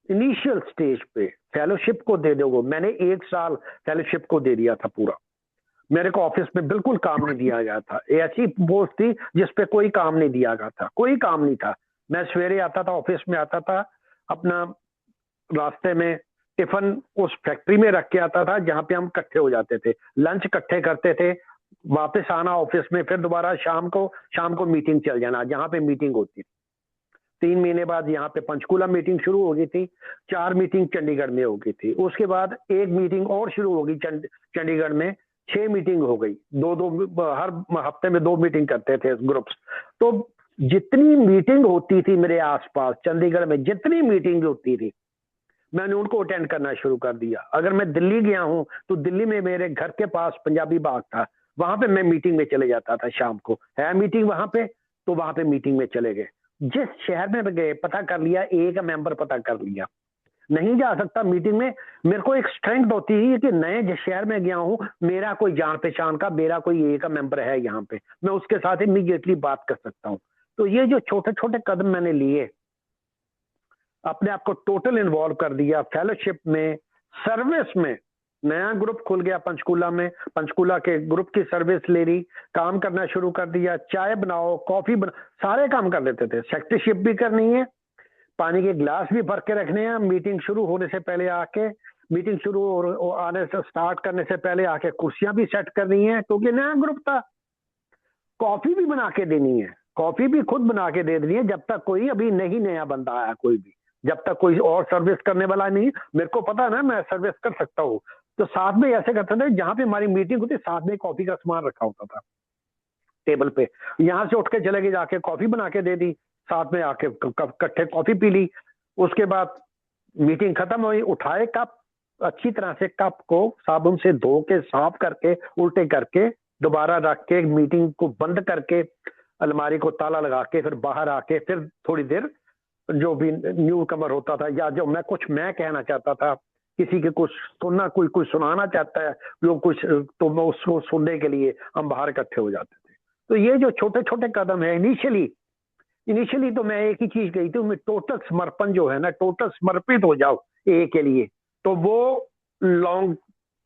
इनिशियल स्टेज पे फेलोशिप को दे दोगे। मैंने 1 साल फेलोशिप को दे दिया था पूरा, मेरे को ऑफिस में बिल्कुल काम नहीं दिया गया था। ऐसी पोस्ट थी जिसपे कोई काम नहीं दिया गया था, कोई काम नहीं था। मैं सवेरे आता था, ऑफिस में आता था, अपना रास्ते में टिफिन उस फैक्ट्री में रख के आता था जहां पे हम इकट्ठे हो जाते थे, लंच इकट्ठे करते थे, वापस आना ऑफिस में, फिर दोबारा शाम को मीटिंग चल जाना जहां पे मीटिंग होती थी। 3 महीने बाद यहाँ पे पंचकूला मीटिंग शुरू हो गई थी, 4 मीटिंग चंडीगढ़ में हो गई थी, उसके बाद 1 मीटिंग और शुरू हो गई चंडीगढ़ में, 6 मीटिंग हो गई, हर हफ्ते में 2 मीटिंग करते थे ग्रुप्स। तो जितनी मीटिंग होती थी मेरे आसपास चंडीगढ़ में, जितनी मीटिंग होती थी, मैंने उनको अटेंड करना शुरू कर दिया। अगर मैं दिल्ली गया हूं तो दिल्ली में मेरे घर के पास पंजाबी बाग था, वहां पे मैं मीटिंग में चले जाता था। शाम को है मीटिंग वहां पे, तो वहां पे मीटिंग में चले गए। जिस शहर में गए पता कर लिया, एक मेंबर पता कर लिया, नहीं जा सकता मीटिंग में। मेरे को एक स्ट्रेंथ होती है कि नए शहर में गया हूं, मेरा कोई जान पहचान का, मेरा कोई ए का मेंबर है यहाँ पे, मैं उसके साथ इमीडिएटली बात कर सकता हूँ। तो ये जो छोटे छोटे कदम मैंने लिए, अपने आप को टोटल इन्वॉल्व कर दिया फेलोशिप में, सर्विस में। नया ग्रुप खुल गया पंचकूला में, पंचकूला के ग्रुप की सर्विस ले रही, काम करना शुरू कर दिया। चाय बनाओ, कॉफी बना, सारे काम कर लेते थे। सेक्रेटरीशिप भी करनी है, पानी के गिलास भी भर के रखने हैं, मीटिंग शुरू होने से पहले आके, मीटिंग शुरू आने से स्टार्ट करने से पहले आके कुर्सियां भी सेट करनी है, क्योंकि नया ग्रुप था। कॉफी भी बना के देनी है, कॉफी भी खुद बना के दे देनी है, जब तक कोई अभी नहीं नया बंदा आया, कोई भी, जब तक कोई और सर्विस करने वाला नहीं। मेरे को पता है ना, मैं सर्विस कर सकता हूँ। तो साथ में ऐसे करते थे, जहां पे हमारी मीटिंग होती, साथ में कॉफी का सामान रखा होता था टेबल पे। यहां से उठ के चले गए, जाके कॉफी बना के दे दी, साथ में आके इकट्ठे कॉफी पी ली। उसके बाद मीटिंग खत्म हुई, उठाए कप, अच्छी तरह से कप को साबुन से धो के, साफ करके, उल्टे करके, दोबारा रख के, मीटिंग को बंद करके, अलमारी को ताला लगा के, फिर बाहर आके, फिर थोड़ी देर जो भी न्यू कमर होता था, या जो मैं कहना चाहता था, किसी के कुछ सुनना, कोई सुनाना चाहता है जो कुछ, तो मैं उसको सुनने के लिए हम बाहर इकट्ठे हो जाते थे। तो ये जो छोटे छोटे कदम है, इनिशियली तो मैं एक ही चीज कही थी, मैं टोटल समर्पण जो है ना, टोटल समर्पित हो जाओ ए के लिए, तो वो लॉन्ग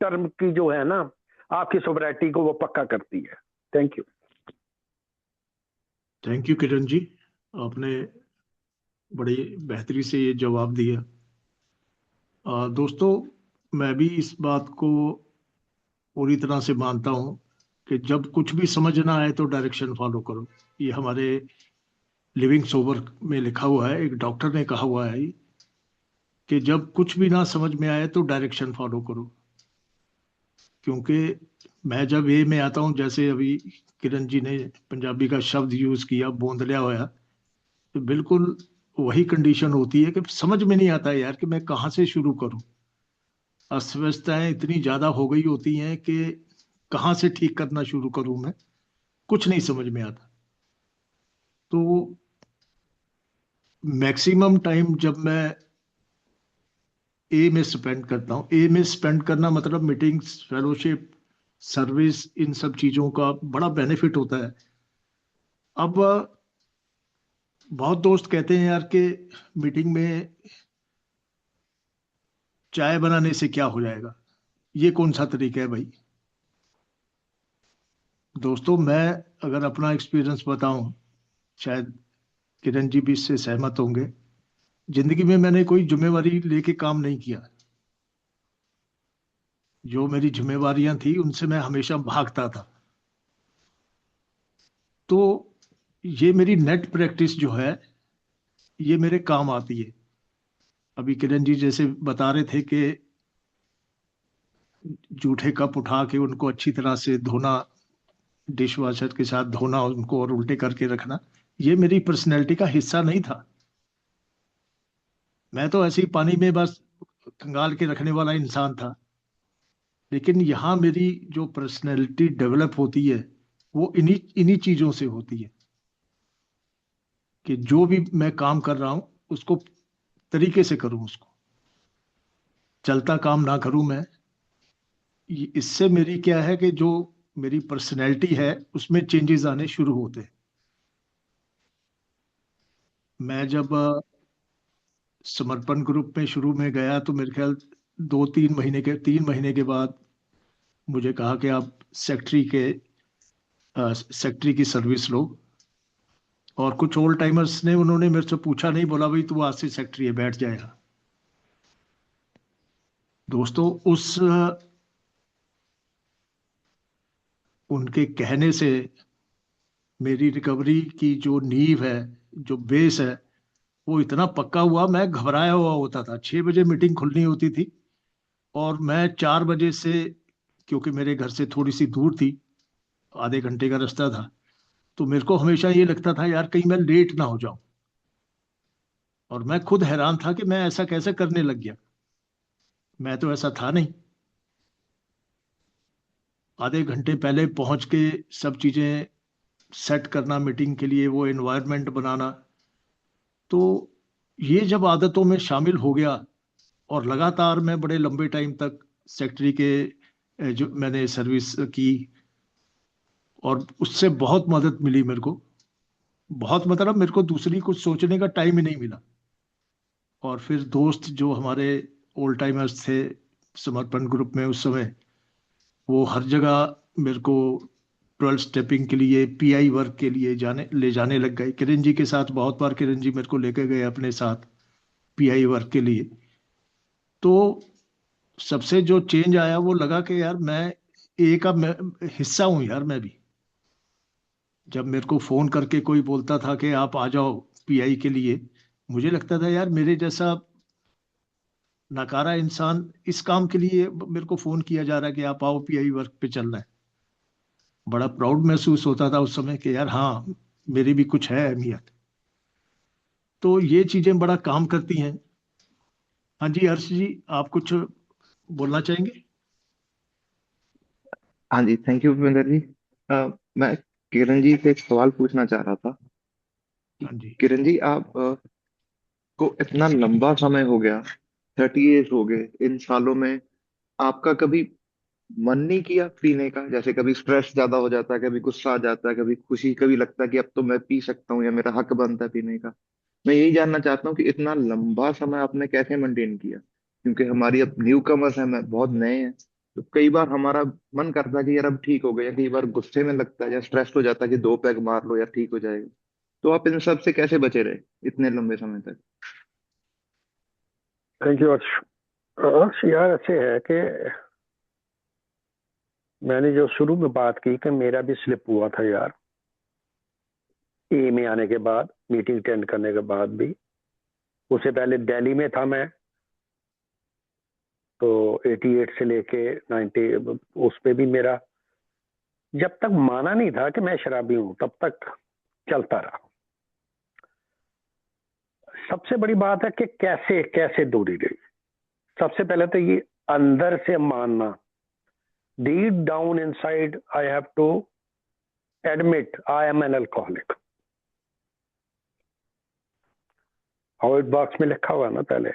टर्म की जो है ना आपकी सोबरिटी को वो पक्का करती है। थैंक यू किरण जी, आपने बड़ी बेहतरी से ये जवाब दिया। दोस्तों, मैं भी इस बात को पूरी तरह से मानता हूं कि जब कुछ भी समझ ना आए तो डायरेक्शन फॉलो करो। ये हमारे लिविंग सोबर में लिखा हुआ है, एक डॉक्टर ने कहा हुआ है कि जब कुछ भी ना समझ में आए तो डायरेक्शन फॉलो करो। क्योंकि मैं जब ए में आता हूं, जैसे अभी किरण जी ने पंजाबी का शब्द यूज किया, बोंदलिया होया, तो बिल्कुल वही कंडीशन होती है कि समझ में नहीं आता है यार कि मैं कहाँ से शुरू करूं। अस्तव्यस्तताएं इतनी ज्यादा हो गई होती हैं कि कहाँ से ठीक करना शुरू करूं, मैं कुछ नहीं समझ में आता। तो मैक्सिमम टाइम जब मैं ए में स्पेंड करता हूँ, ए में स्पेंड करना मतलब मीटिंग्स, फेलोशिप, सर्विस, इन सब चीजों का बड़ा बेनिफिट होता है। अब बहुत दोस्त कहते हैं यार कि मीटिंग में चाय बनाने से क्या हो जाएगा, ये कौन सा तरीका है भाई। दोस्तों, मैं अगर अपना एक्सपीरियंस बताऊं, शायद किरण जी भी इससे सहमत होंगे, जिंदगी में मैंने कोई जिम्मेवारी लेके काम नहीं किया। जो मेरी जिम्मेवारियां थी उनसे मैं हमेशा भागता था। तो ये मेरी नेट प्रैक्टिस जो है, ये मेरे काम आती है। अभी किरण जी जैसे बता रहे थे कि जूठे कप उठा के उनको अच्छी तरह से धोना, डिश वॉशर के साथ धोना उनको और उल्टे करके रखना, ये मेरी पर्सनैलिटी का हिस्सा नहीं था। मैं तो ऐसे ही पानी में बस खंगाल के रखने वाला इंसान था। लेकिन यहाँ मेरी जो पर्सनैलिटी डेवलप होती है, वो इन्हीं इन्हीं चीजों से होती है कि जो भी मैं काम कर रहा हूं उसको तरीके से करूं, उसको चलता काम ना करूं मैं। इससे मेरी क्या है कि जो मेरी पर्सनैलिटी है उसमें चेंजेस आने शुरू होते हैं। मैं जब समर्पण ग्रुप में शुरू में गया तो मेरे ख्याल 3 महीने के बाद मुझे कहा कि आप सेक्रेटरी की सर्विस लो। और कुछ ओल्ड टाइमर्स ने, उन्होंने मेरे से पूछा नहीं, बोला भाई तू आज से सेक्रेटरी है, बैठ जाएगा। दोस्तों, उनके कहने से मेरी रिकवरी की जो नींव है, जो बेस है, वो इतना पक्का हुआ। मैं घबराया हुआ होता था, 6 बजे मीटिंग खुलनी होती थी और मैं 4 बजे से, क्योंकि मेरे घर से थोड़ी सी दूर थी, आधे घंटे का रास्ता था, तो मेरे को हमेशा ये लगता था यार कहीं मैं लेट ना हो जाऊं। और मैं खुद हैरान था कि मैं ऐसा कैसे करने लग गया, मैं तो ऐसा था नहीं। आधे घंटे पहले पहुंच के सब चीजें सेट करना मीटिंग के लिए, वो एनवायरनमेंट बनाना, तो ये जब आदतों में शामिल हो गया और लगातार मैं बड़े लंबे टाइम तक सेक्रेटरी के जो मैंने सर्विस की, और उससे बहुत मदद मिली मेरे को। बहुत मतलब मेरे को दूसरी कुछ सोचने का टाइम ही नहीं मिला। और फिर दोस्त जो हमारे ओल्ड टाइमर्स थे समर्पण ग्रुप में उस समय, वो हर जगह मेरे को 12 स्टेपिंग के लिए, पीआई वर्क के लिए ले जाने लग गए। किरण जी के साथ बहुत बार किरण जी मेरे को लेके गए अपने साथ पीआई वर्क के लिए। तो सबसे जो चेंज आया वो लगा कि यार मैं एक अब मैं हिस्सा हूं यार मैं भी। जब मेरे को फोन करके कोई बोलता था कि आप आ जाओ पीआई के लिए, मुझे लगता था यार मेरे जैसा नकारा इंसान इस काम के लिए मेरे को फोन किया जा रहा है कि आप आओ पीआई वर्क पे चलना है। बड़ा प्राउड महसूस होता था उस समय कि यार हाँ, मेरी भी कुछ है अहमियत। तो ये चीजें बड़ा काम करती हैं। हाँ जी हर्ष जी, आप कुछ बोलना चाहेंगे? हाँ जी, थैंक यू भूपेंद्र जी। मैं किरण जी से एक सवाल पूछना चाह रहा था कि हाँ जी। किरण जी, आप को इतना लंबा समय हो गया, 30 ईयर्स हो गए, इन सालों में आपका कभी मन नहीं किया पीने का? जैसे कभी स्ट्रेस ज्यादा हो जाता है, कभी गुस्सा आ जाता है, कभी खुशी, कभी लगता है कि अब तो मैं पी सकता हूँ या मेरा हक बनता है पीने का। मैं यही जानना चाहता हूँ कि इतना लंबा समय आपने कैसे मेंटेन किया, क्योंकि हमारी अब न्यू कमर्स हैं, मैं बहुत नए हैं। तो कई बार हमारा मन करता है कि यार अब ठीक हो गया, कई बार गुस्से में लगता है या स्ट्रेस हो जाता है कि 2 पैग मार लो यार ठीक हो जाएगा। तो आप इन सब से कैसे बचे रहे इतने लंबे समय तक? थैंक यू अर्श। अर्श यार ऐसे है कि मैंने जो शुरू में बात की कि मेरा भी स्लिप हुआ था यार, ए में आने के बाद, मीटिंग अटेंड करने के बाद भी। उससे पहले दिल्ली में था मैं, तो 88 से लेके 90 उस पे भी मेरा, जब तक माना नहीं था कि मैं शराबी हूं तब तक चलता रहा। सबसे बड़ी बात है कि कैसे कैसे दूरी रही। सबसे पहले तो ये अंदर से मानना, deep down inside I have to admit I am an alcoholic. How it box में लिखा हुआ ना पहले।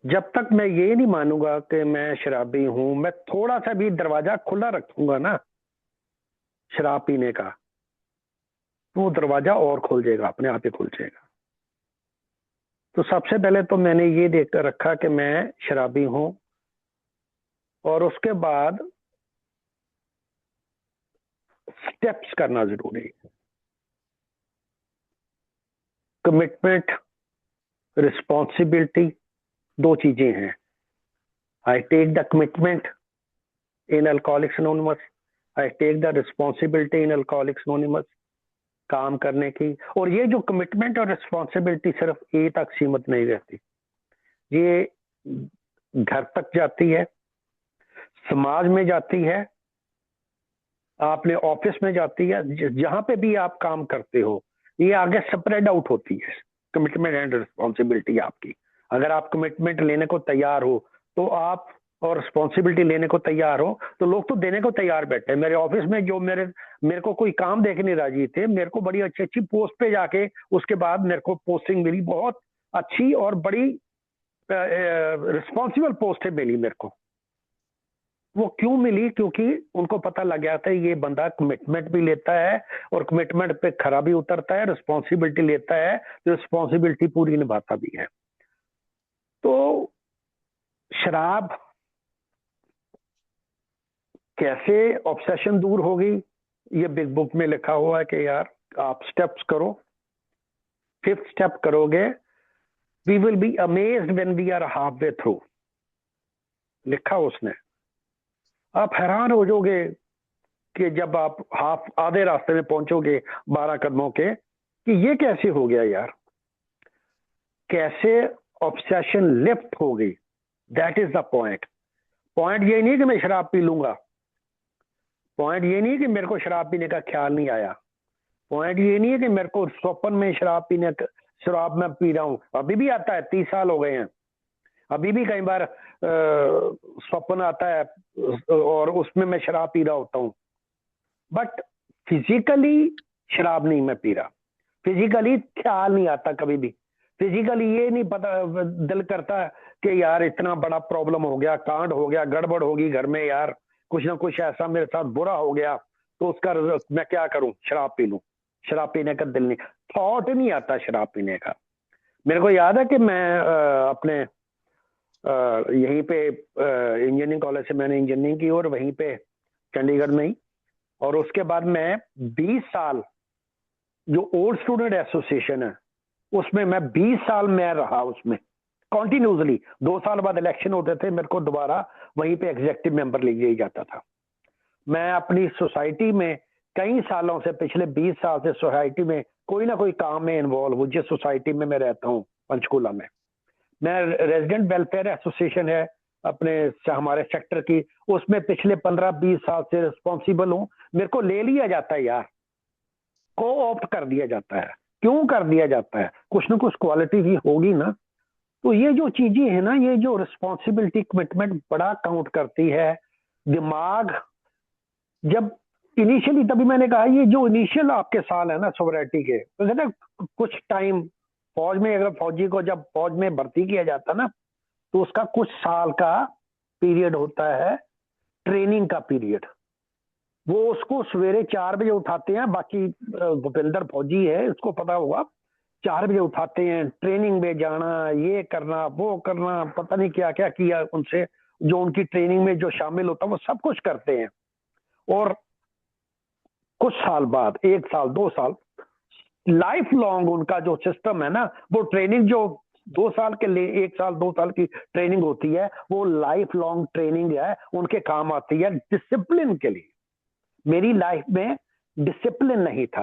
जब तक मैं ये नहीं मानूंगा कि मैं शराबी हूं, मैं थोड़ा सा भी दरवाजा खुला रखूंगा ना शराब पीने का, तो वो दरवाजा और खुल जाएगा, अपने आप ही खुल जाएगा। तो सबसे पहले तो मैंने ये देख कर रखा कि मैं शराबी हूं, और उसके बाद स्टेप्स करना जरूरी है। कमिटमेंट, रिस्पॉन्सिबिलिटी, दो चीजें हैं। I take the commitment in Alcoholics Anonymous, I take the responsibility in Alcoholics Anonymous, काम करने की। और ये जो कमिटमेंट और रिस्पॉन्सिबिलिटी सिर्फ ए तक सीमित नहीं रहती, ये घर तक जाती है, समाज में जाती है, आपने ऑफिस में जाती है, जहां पे भी आप काम करते हो, ये आगे स्प्रेड आउट होती है कमिटमेंट एंड रिस्पॉन्सिबिलिटी आपकी। अगर आप कमिटमेंट लेने को तैयार हो तो आप, और रिस्पॉन्सिबिलिटी लेने को तैयार हो तो लोग तो देने को तैयार बैठे हैं। मेरे ऑफिस में जो मेरे को कोई काम देखने राजी थे, मेरे को बड़ी अच्छी अच्छी पोस्ट पे जाके उसके बाद मेरे को पोस्टिंग मिली, बहुत अच्छी और बड़ी रिस्पॉन्सिबल पोस्ट मिली मेरे को। वो क्यों मिली? क्योंकि उनको पता लग गया था ये बंदा कमिटमेंट भी लेता है और कमिटमेंट पे खरा भी उतरता है, रिस्पॉन्सिबिलिटी लेता है तो रिस्पॉन्सिबिलिटी पूरी निभाता भी है। तो शराब कैसे ऑब्सेशन दूर होगी, ये बिग बुक में लिखा हुआ है कि यार आप स्टेप्स करो। 5th स्टेप करोगे, we will be amazed when we are half way through, लिखा उसने। आप हैरान हो जाओगे कि जब आप आधे रास्ते में पहुंचोगे 12 कदमों के, कि ये कैसे हो गया यार, कैसे ऑब्सेशन लिफ्ट हो गई। That is the point. Point ये नहीं कि मैं शराब पी लूंगा, पॉइंट ये नहीं कि मेरे को शराब पीने का ख्याल नहीं आया, पॉइंट ये नहीं है कि मेरे को स्वप्न में शराब मैं पी रहा हूं। अभी भी आता है, 30 साल हो गए हैं, अभी भी कई बार स्वप्न आता है और उसमें मैं शराब पी रहा होता हूं। बट फिजिकली शराब नहीं मैं पी रहा, फिजिकली ख्याल नहीं आता कभी भी। फिजिकली ये नहीं पता, दिल करता है कि यार इतना बड़ा प्रॉब्लम हो गया, कांड हो गया, गड़बड़ होगी घर में यार, कुछ ना कुछ ऐसा मेरे साथ बुरा हो गया, तो उसका मैं क्या करूं, शराब पी लूं। शराब पीने का दिल नहीं, थॉट नहीं आता शराब पीने का। मेरे को याद है कि मैं अपने यहीं पे इंजीनियरिंग कॉलेज से मैंने इंजीनियरिंग की, और वहीं पे चंडीगढ़ में ही, और उसके बाद मैं 20 साल जो ओल्ड स्टूडेंट एसोसिएशन है उसमें मैं 20 साल मैं रहा उसमें कॉन्टिन्यूसली। 2 साल बाद इलेक्शन होते थे, मेरे को दोबारा वहीं पे एग्जीक्यूटिव मेंबर ले लिया जाता था। मैं अपनी सोसाइटी में कई सालों से, पिछले 20 साल से सोसाइटी में कोई ना कोई काम में इन्वॉल्व हूँ। जिस सोसाइटी में मैं रहता हूँ पंचकूला में, मैं रेजिडेंट वेलफेयर एसोसिएशन है अपने हमारे सेक्टर की, उसमें पिछले 15-20 साल से रिस्पॉन्सिबल हूँ। मेरे को ले लिया जाता है यार, को ऑप्ट कर दिया जाता है। क्यों कर दिया जाता है? कुछ ना कुछ क्वालिटी ही होगी ना। तो ये जो चीजें है ना, ये जो रिस्पॉन्सिबिलिटी, कमिटमेंट बड़ा काउंट करती है। दिमाग जब इनिशियली, तभी मैंने कहा ये जो इनिशियल आपके साल है ना सोवरेटी के, तो ना कुछ टाइम फौज में, अगर फौजी को जब फौज में भर्ती किया जाता ना, तो उसका कुछ साल का पीरियड होता है, ट्रेनिंग का पीरियड। वो उसको सवेरे 4 बजे उठाते हैं, बाकी भूपेंद्र फौजी है उसको पता होगा, 4 बजे उठाते हैं, ट्रेनिंग में जाना, ये करना वो करना, पता नहीं क्या क्या किया उनसे, जो उनकी ट्रेनिंग में जो शामिल होता है वो सब कुछ करते हैं। और कुछ साल बाद, 1 साल 2 साल, लाइफ लॉन्ग उनका जो सिस्टम है ना, वो ट्रेनिंग जो 2 साल के लिए 1 साल 2 साल की ट्रेनिंग होती है, वो लाइफ लॉन्ग ट्रेनिंग है, उनके काम आती है डिसिप्लिन के लिए। मेरी लाइफ में डिसिप्लिन नहीं था,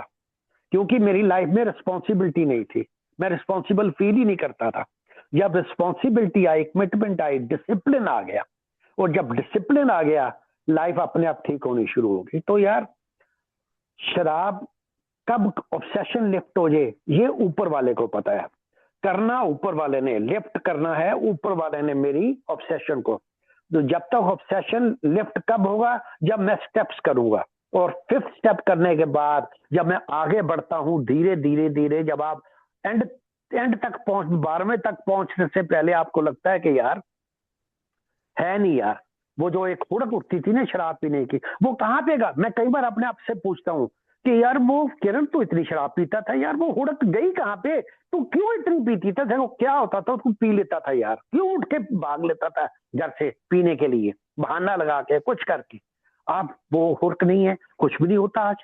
क्योंकि मेरी लाइफ में रिस्पॉन्सिबिलिटी नहीं थी, मैं रिस्पॉन्सिबल फील ही नहीं करता था। जब रिस्पॉन्सिबिलिटी आई, कमिटमेंट आई, डिसिप्लिन आ गया, और जब डिसिप्लिन आ गया, लाइफ अपने आप ठीक होनी शुरू होगी। तो यार शराब कब ऑब्सेशन लिफ्ट हो जाए, ये ऊपर वाले को पता है। करना ऊपर वाले ने, लिफ्ट करना है ऊपर वाले ने मेरी ऑब्सेशन को। तो जब तक ऑब्सेशन लिफ्ट कब होगा? जब मैं स्टेप्स करूंगा, और 5th स्टेप करने के बाद जब मैं आगे बढ़ता हूं धीरे धीरे धीरे, जब आप एंड एंड तक पहुंच, 12वें तक पहुंचने से पहले आपको लगता है कि यार है नहीं यार, वो जो एक हुड़क उठती थी ना शराब पीने की, वो कहाँ पे गा? मैं कई बार अपने आप से पूछता हूँ कि यार वो किरण तो इतनी शराब पीता था यार, वो हुड़क गई कहाँ पे? तू क्यों इतनी पीती था? देखो क्या होता था, तू पी लेता था यार, क्यों उठ के भाग लेता था घर से पीने के लिए, बहाना लगा के कुछ करके। अब वो हुड़क नहीं है, कुछ भी नहीं होता। आज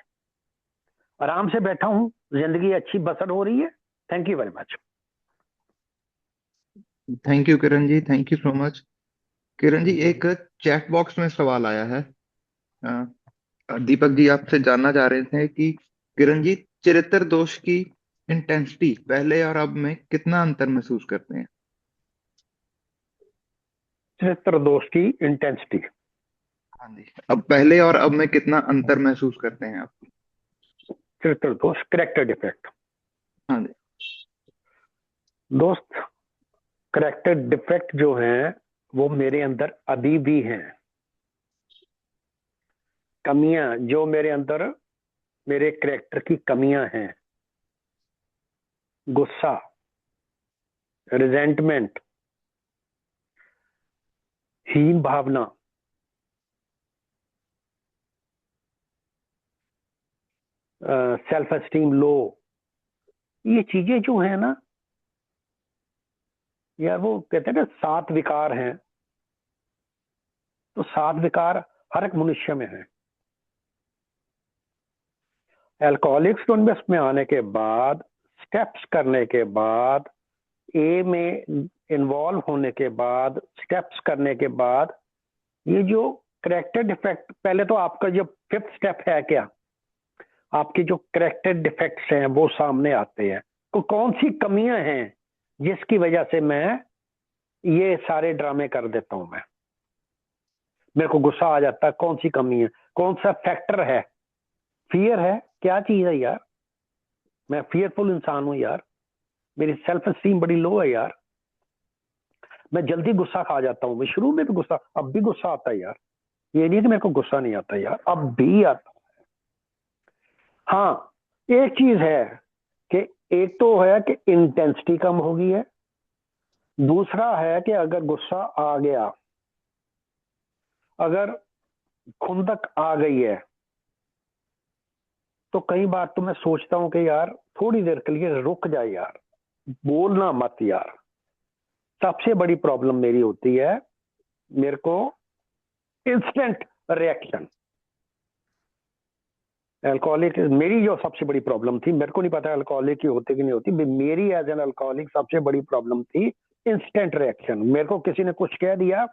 आराम से बैठा हूँ, जिंदगी अच्छी बसर हो रही है। Thank you very much. Thank you Kiran ji, thank you so much. Kiran ji, एक चैट बॉक्स में सवाल आया है। दीपक जी आपसे जानना चाह रहे थे कि किरण जी चरित्र दोष की इंटेंसिटी पहले और अब में कितना अंतर महसूस करते हैं? चरित्र दोष की इंटेंसिटी, हाँ जी, अब पहले और अब में कितना अंतर महसूस करते हैं आप? चरित्र दोष, करेक्टर डिफेक्ट। हाँ जी। दोस्त, करेक्टर डिफेक्ट जो हैं वो मेरे अंदर अभी भी हैं। कमियां जो मेरे अंदर, मेरे करेक्टर की कमियां हैं, गुस्सा, रिजेंटमेंट, हीन भावना, सेल्फ एस्टीम लो, ये चीजें जो है ना यार, वो कहते हैं ना 7 विकार हैं, तो 7 विकार हर एक मनुष्य में है। एल्कोहलिक्स एनोनिमस में आने के बाद, स्टेप्स करने के बाद, ए में इन्वॉल्व होने के बाद, स्टेप्स करने के बाद, ये जो करेक्टर डिफेक्ट, पहले तो आपका जो 5th स्टेप है क्या, आपकी जो करेक्टर डिफेक्ट्स हैं वो सामने आते हैं। तो कौन सी कमियां हैं जिसकी वजह से मैं ये सारे ड्रामे कर देता हूं, मैं मेरे को गुस्सा आ जाता है, कौन सी कमी है, कौन सा फैक्टर है? फियर है, क्या चीज है यार? मैं फियरफुल इंसान हूं यार, मेरी सेल्फ एस्टीम बड़ी लो है यार, मैं जल्दी गुस्सा खा जाता हूं। मैं शुरू में भी गुस्सा, अब भी गुस्सा आता है यार, ये नहीं कि मेरे को गुस्सा नहीं आता यार, अब भी आता है। हाँ, एक चीज है कि एक तो है कि इंटेंसिटी कम हो गई है, दूसरा है कि अगर गुस्सा आ गया, अगर खुंदक आ गई है, तो कई बार तो मैं सोचता हूं कि यार थोड़ी देर के लिए रुक जाए यार, बोलना मत यार। सबसे बड़ी प्रॉब्लम मेरी होती है, मेरे को इंस्टेंट रिएक्शन। अल्कोहलिक मेरी जो सबसे बड़ी प्रॉब्लम थी, मेरे को नहीं पता अल्कोहलिक की होती कि नहीं होती, मेरी एज एन अल्कोहलिक सबसे बड़ी प्रॉब्लम थी इंस्टेंट रिएक्शन। मेरे को किसी ने कुछ कह दिया,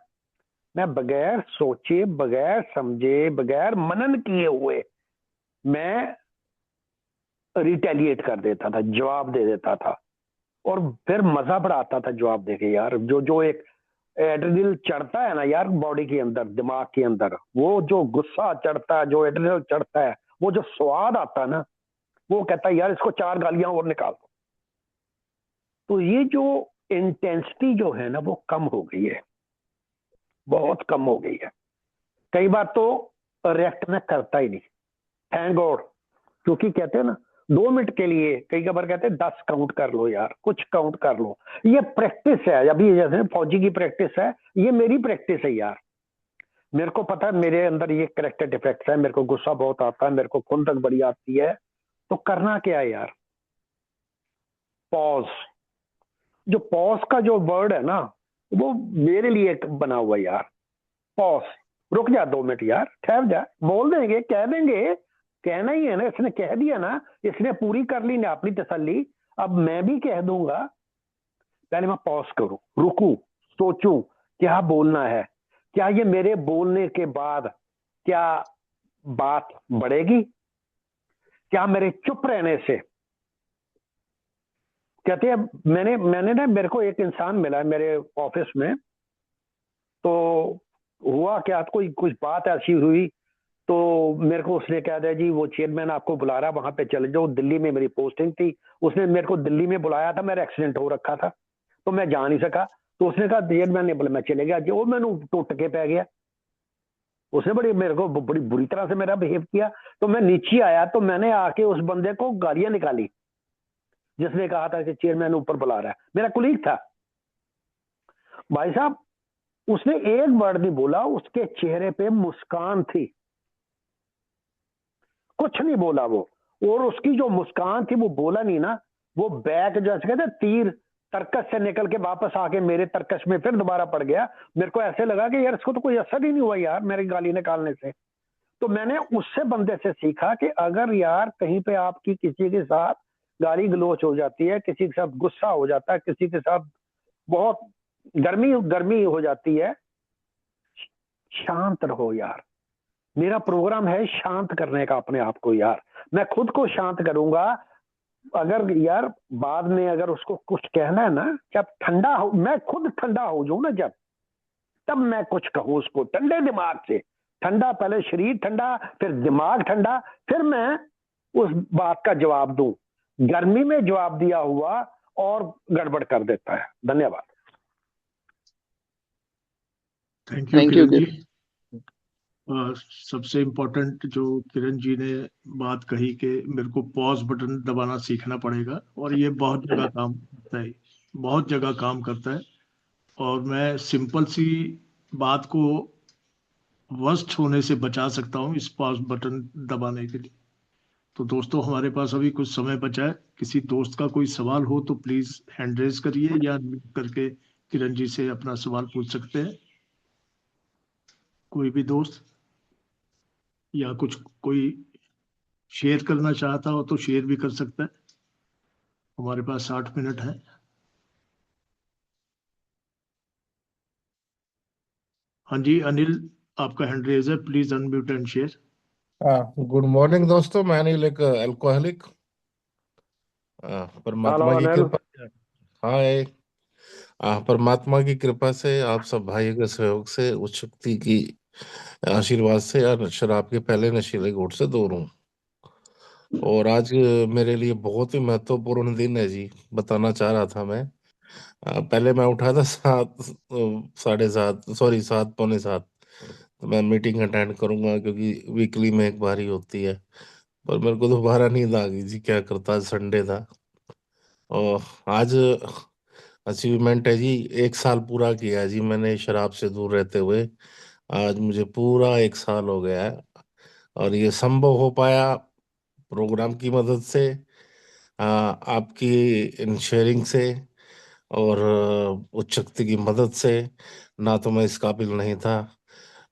मैं बगैर सोचे, बगैर समझे, बगैर मनन किए हुए मैं रिटेलिएट कर देता था, जवाब दे देता था। और फिर मजा बड़ा आता था जवाब देके यार। जो जो एक एड्रेनल चढ़ता है ना यार बॉडी के अंदर, दिमाग के अंदर, वो जो गुस्सा चढ़ता है, जो एड्रेनल चढ़ता है, वो जो स्वाद आता है ना, वो कहता है यार इसको 4 गालियां और निकाल दो। तो ये जो इंटेंसिटी जो है ना, वो कम हो गई है, बहुत कम हो गई है। कई बार तो रिएक्ट में करता ही नहीं, थैंक गॉड। क्योंकि कहते हैं ना 2 मिनट के लिए, कई बार कहते हैं 10 काउंट कर लो यार, कुछ काउंट कर लो। ये प्रैक्टिस है, अभी जैसे फौजी की प्रैक्टिस है, ये मेरी प्रैक्टिस है यार। मेरे को पता है मेरे अंदर ये करेक्टर डिफेक्ट है, मेरे को गुस्सा बहुत आता है, मेरे को खुंदक बड़ी आती है। तो करना क्या है यार, पॉज। जो पॉज का जो वर्ड है ना, वो मेरे लिए बना हुआ है यार। पॉज, रुक जा 2 मिनट यार, ठहर जा, बोल देंगे, कह देंगे, कहना ही है ना, इसने कह दिया ना, इसने पूरी कर ली ना अपनी तसल्ली, अब मैं भी कह दूंगा। पहले मैं पॉज करूं, रुकूं, सोचूं क्या बोलना है, क्या ये मेरे बोलने के बाद क्या बात बढ़ेगी, क्या मेरे चुप रहने से। कहते हैं मैंने मैंने ना, मेरे को एक इंसान मिला है मेरे ऑफिस में। तो हुआ क्या, कोई कुछ बात ऐसी हुई, तो मेरे को उसने कह दिया जी वो चेयरमैन आपको बुला रहा है, वहां पे चले जाओ। दिल्ली में मेरी पोस्टिंग थी, उसने मेरे को दिल्ली में बुलाया था, मेरा एक्सीडेंट हो रखा था तो मैं जा नहीं सका। तो उसने कहा चेयरमैन ने बोला, मैं चले गया जो, मैंने टुट के पै गया। उसने बड़ी मेरे को बड़ी बुरी तरह से मेरा बिहेव किया। तो मैं नीचे आया, तो मैंने आके उस बंदे को गालियां निकाली, जिसने कहा था कि चेयरमैन ऊपर बुला रहा है, मेरा कुलीग था। भाई साहब, उसने एक वर्ड नहीं बोला, उसके चेहरे पे मुस्कान थी, कुछ नहीं बोला वो। और उसकी जो मुस्कान थी, वो बोला नहीं ना, वो बैक जैसे कहते तीर तरकश से निकल के वापस आके मेरे तरकश में फिर दोबारा पड़ गया। मेरे को ऐसे लगा कि यार इसको तो कोई असर ही नहीं हुआ यार मेरी गाली निकालने से। तो मैंने उससे बंदे से सीखा कि अगर यार कहीं पे आपकी किसी के साथ गाली गलोच हो जाती है, किसी के साथ गुस्सा हो जाता है, किसी के साथ बहुत गर्मी गर्मी हो जाती है, शांत रहो यार। मेरा प्रोग्राम है शांत करने का अपने आप को यार। मैं खुद को शांत करूंगा। अगर यार बाद में अगर उसको कुछ कहना है ना, जब ठंडा हो, मैं खुद ठंडा हो जाऊं ना जब, तब मैं कुछ कहूं उसको ठंडे दिमाग से। ठंडा, पहले शरीर ठंडा, फिर दिमाग ठंडा, फिर मैं उस बात का जवाब दूं। गर्मी में जवाब दिया हुआ और गड़बड़ कर देता है। धन्यवाद। Thank you thank you. Kiran ji. सबसे इम्पोर्टेंट जो किरण जी ने बात कही कि मेरे को पॉज बटन दबाना सीखना पड़ेगा, और ये बहुत जगह काम करता है, बहुत जगह काम करता है। और मैं सिंपल सी बात को वर्स्ट होने से बचा सकता हूँ इस पॉज बटन दबाने के लिए। तो दोस्तों, हमारे पास अभी कुछ समय बचा है। किसी दोस्त का कोई सवाल हो तो प्लीज हैंड रेज करिए, या म्यूट करके किरण जी से अपना सवाल पूछ सकते हैं। कोई भी दोस्त, या कुछ कोई शेयर करना चाहता हो तो शेयर भी कर सकता है। हमारे पास 60 मिनट है। हाँ जी अनिल, आपका हैंड रेज है, please unmute and share. Good morning दोस्तों, मैं अनिल, एक अल्कोहलिक। हेलो परमात्मा की अनिल। कृपा से। हाँ, परमात्मा की कृपा से, आप सब भाइयों के सहयोग से, उस शक्ति की आशीर्वाद से यार, शराब के पहले नशीले घूंट से दूर हूँ। और आज मेरे लिए बहुत ही महत्वपूर्ण दिन है जी, बताना चाह रहा था मैं। पहले मैं उठा था 7, 7:30, सॉरी 7, पौने 7। तो मैं मीटिंग अटेंड करूंगा क्योंकि वीकली में एक बार ही होती है। पर मेरे को दोबारा नींद आ गई जी, क्या करता, संडे था। और आज अचीवमेंट है जी, 1 साल पूरा किया जी मैंने शराब से दूर रहते हुए। आज मुझे पूरा 1 साल हो गया है, और ये संभव हो पाया प्रोग्राम की मदद से, आपकी इन शेयरिंग से, और उच्च शक्ति की मदद से। ना तो मैं इस काबिल नहीं था,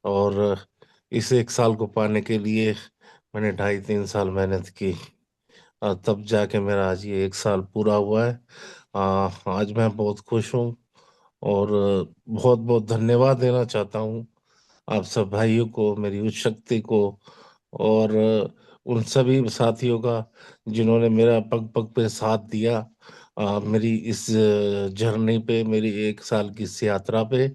और इस 1 साल को पाने के लिए मैंने 2.5-3 साल मेहनत की, और तब जाके मेरा आज ये 1 साल पूरा हुआ है। आज मैं बहुत खुश हूँ, और बहुत बहुत धन्यवाद देना चाहता हूँ आप सब भाइयों को, मेरी उच्च शक्ति को, और उन सभी साथियों का जिन्होंने मेरा पग पग पे साथ दिया, मेरी इस जर्नी पे, मेरी 1 साल की इस यात्रा पे।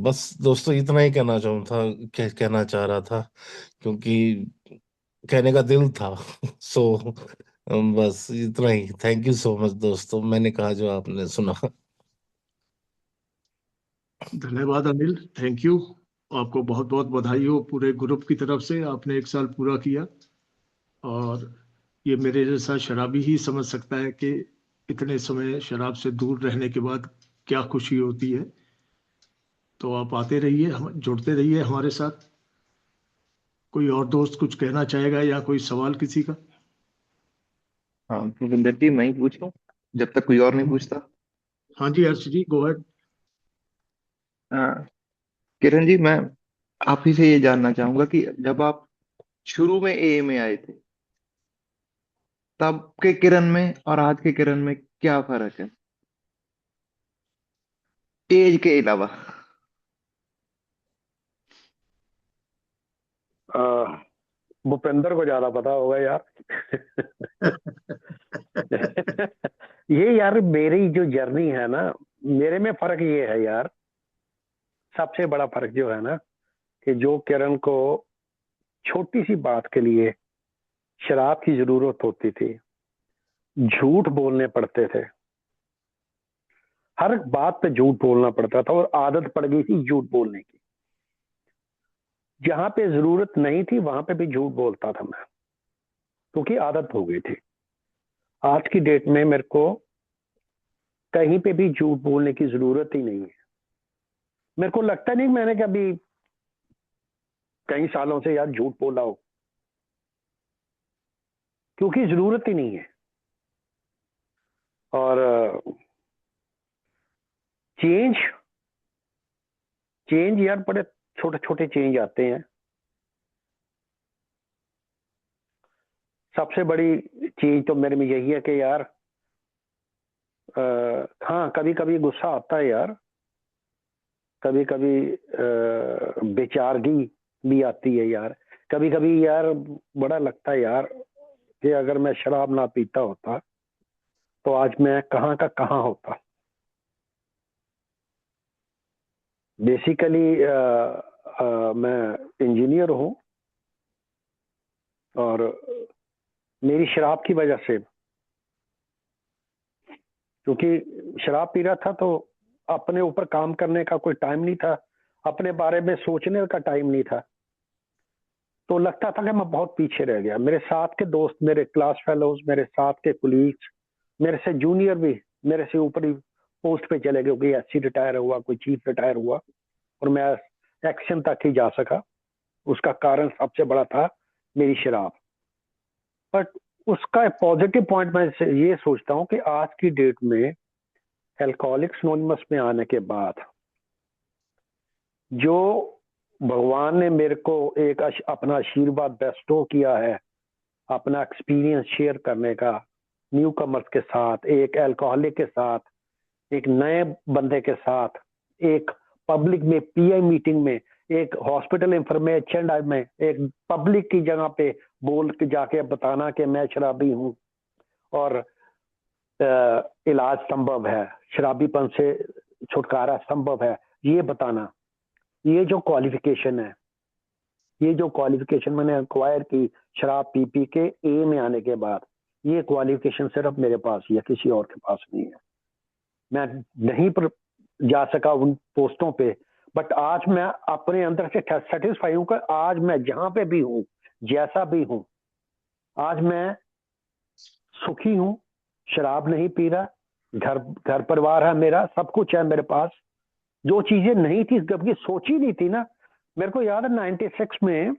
बस दोस्तों इतना ही कहना चाहूँ था, कहना चाह रहा था, क्योंकि कहने का दिल था। सो बस इतना ही। थैंक यू सो मच दोस्तों, मैंने कहा जो आपने सुना। धन्यवाद अनिल, थैंक यू। आपको बहुत बहुत बधाई हो पूरे ग्रुप की तरफ से, आपने 1 साल पूरा किया। और ये मेरे जैसा शराबी ही समझ सकता है कि इतने समय शराब से दूर रहने के बाद क्या खुशी होती है। तो आप आते रहिए, हम जुड़ते रहिए हमारे साथ। कोई और दोस्त कुछ कहना चाहेगा या कोई सवाल किसी का? हाँ भूपिंदर जी, मैं ही पूछूं जब तक कोई और नहीं पूछता। हाँ जी, हर्ष जी, गो अहेड। हाँ, किरण जी, मैं आप ही से ये जानना चाहूंगा कि जब आप शुरू में ए में आए थे, तब के किरण में और आज के किरण में क्या फर्क है, एज के अलावा? भूपेंद्र को ज्यादा पता होगा यार। ये यार मेरी जो जर्नी है ना, मेरे में फर्क ये है यार, सबसे बड़ा फर्क जो है ना, कि जो किरण को छोटी सी बात के लिए शराब की जरूरत होती थी, झूठ बोलने पड़ते थे, हर बात पे झूठ बोलना पड़ता था, और आदत पड़ गई थी झूठ बोलने की। जहां पे जरूरत नहीं थी वहां पे भी झूठ बोलता था मैं, क्योंकि आदत हो गई थी। आज की डेट में मेरे को कहीं पे भी झूठ बोलने की जरूरत ही नहीं है। मेरे को लगता नहीं मैंने कभी कई सालों से यार झूठ बोला हो, क्योंकि जरूरत ही नहीं है। और चेंज चेंज यार बड़े छोटे छोटे चेंज आते हैं। सबसे बड़ी चीज तो मेरे में यही है कि यार, हाँ, कभी कभी गुस्सा आता है यार, कभी कभी बेचारगी भी आती है यार, कभी कभी यार बड़ा लगता है यार कि अगर मैं शराब ना पीता होता तो आज मैं कहाँ का कहाँ होता। बेसिकली मैं इंजीनियर हूँ, और मेरी शराब की वजह से, क्योंकि शराब पी रहा था तो अपने ऊपर काम करने का कोई टाइम नहीं था, अपने बारे में सोचने का टाइम नहीं था, तो लगता था कि मैं बहुत पीछे रह गया। मेरे साथ के दोस्त, मेरे क्लास फेलोज, मेरे साथ के कुलीग्स, मेरे से जूनियर भी मेरे से ऊपरी पोस्ट पे चले गए, कोई एससी रिटायर हुआ, कोई चीफ रिटायर हुआ, और मैं एक्शन तक ही जा सका। उसका कारण सबसे बड़ा था मेरी शराब। बट उसका पॉजिटिव पॉइंट मैं ये सोचता हूँ कि आज की डेट में एल्कोहलिक्स एनोनिमस में आने के बाद जो भगवान ने मेरे को एक अपना आशीर्वाद बेस्टो किया है, अपना एक्सपीरियंस शेयर करने का, न्यू कमर्स के साथ, एक अल्कोहलिक के साथ, एक नए बंदे के साथ, एक पब्लिक में पीआई मीटिंग में, एक हॉस्पिटल इंफॉर्मेशन में, एक पब्लिक की जगह पे बोल के जाके बताना कि मैं शराबी हूँ और इलाज संभव है, शराबीपन से छुटकारा संभव है, ये बताना, ये जो क्वालिफिकेशन है, ये जो क्वालिफिकेशन मैंने एक्वायर की शराब पी पी के ए में आने के बाद, ये क्वालिफिकेशन सिर्फ मेरे पास ही है, किसी और के पास नहीं है। मैं नहीं पर जा सका उन पोस्टों पे, बट आज मैं अपने अंदर से सेटिस्फाई हूं कि आज मैं जहां पे भी हूं, जैसा भी हूं, आज मैं सुखी हूं, शराब नहीं पी रहा, घर परिवार है मेरा, सब कुछ है मेरे पास। जो चीजें नहीं थी, कभी सोची नहीं थी ना। मेरे को याद है 96 में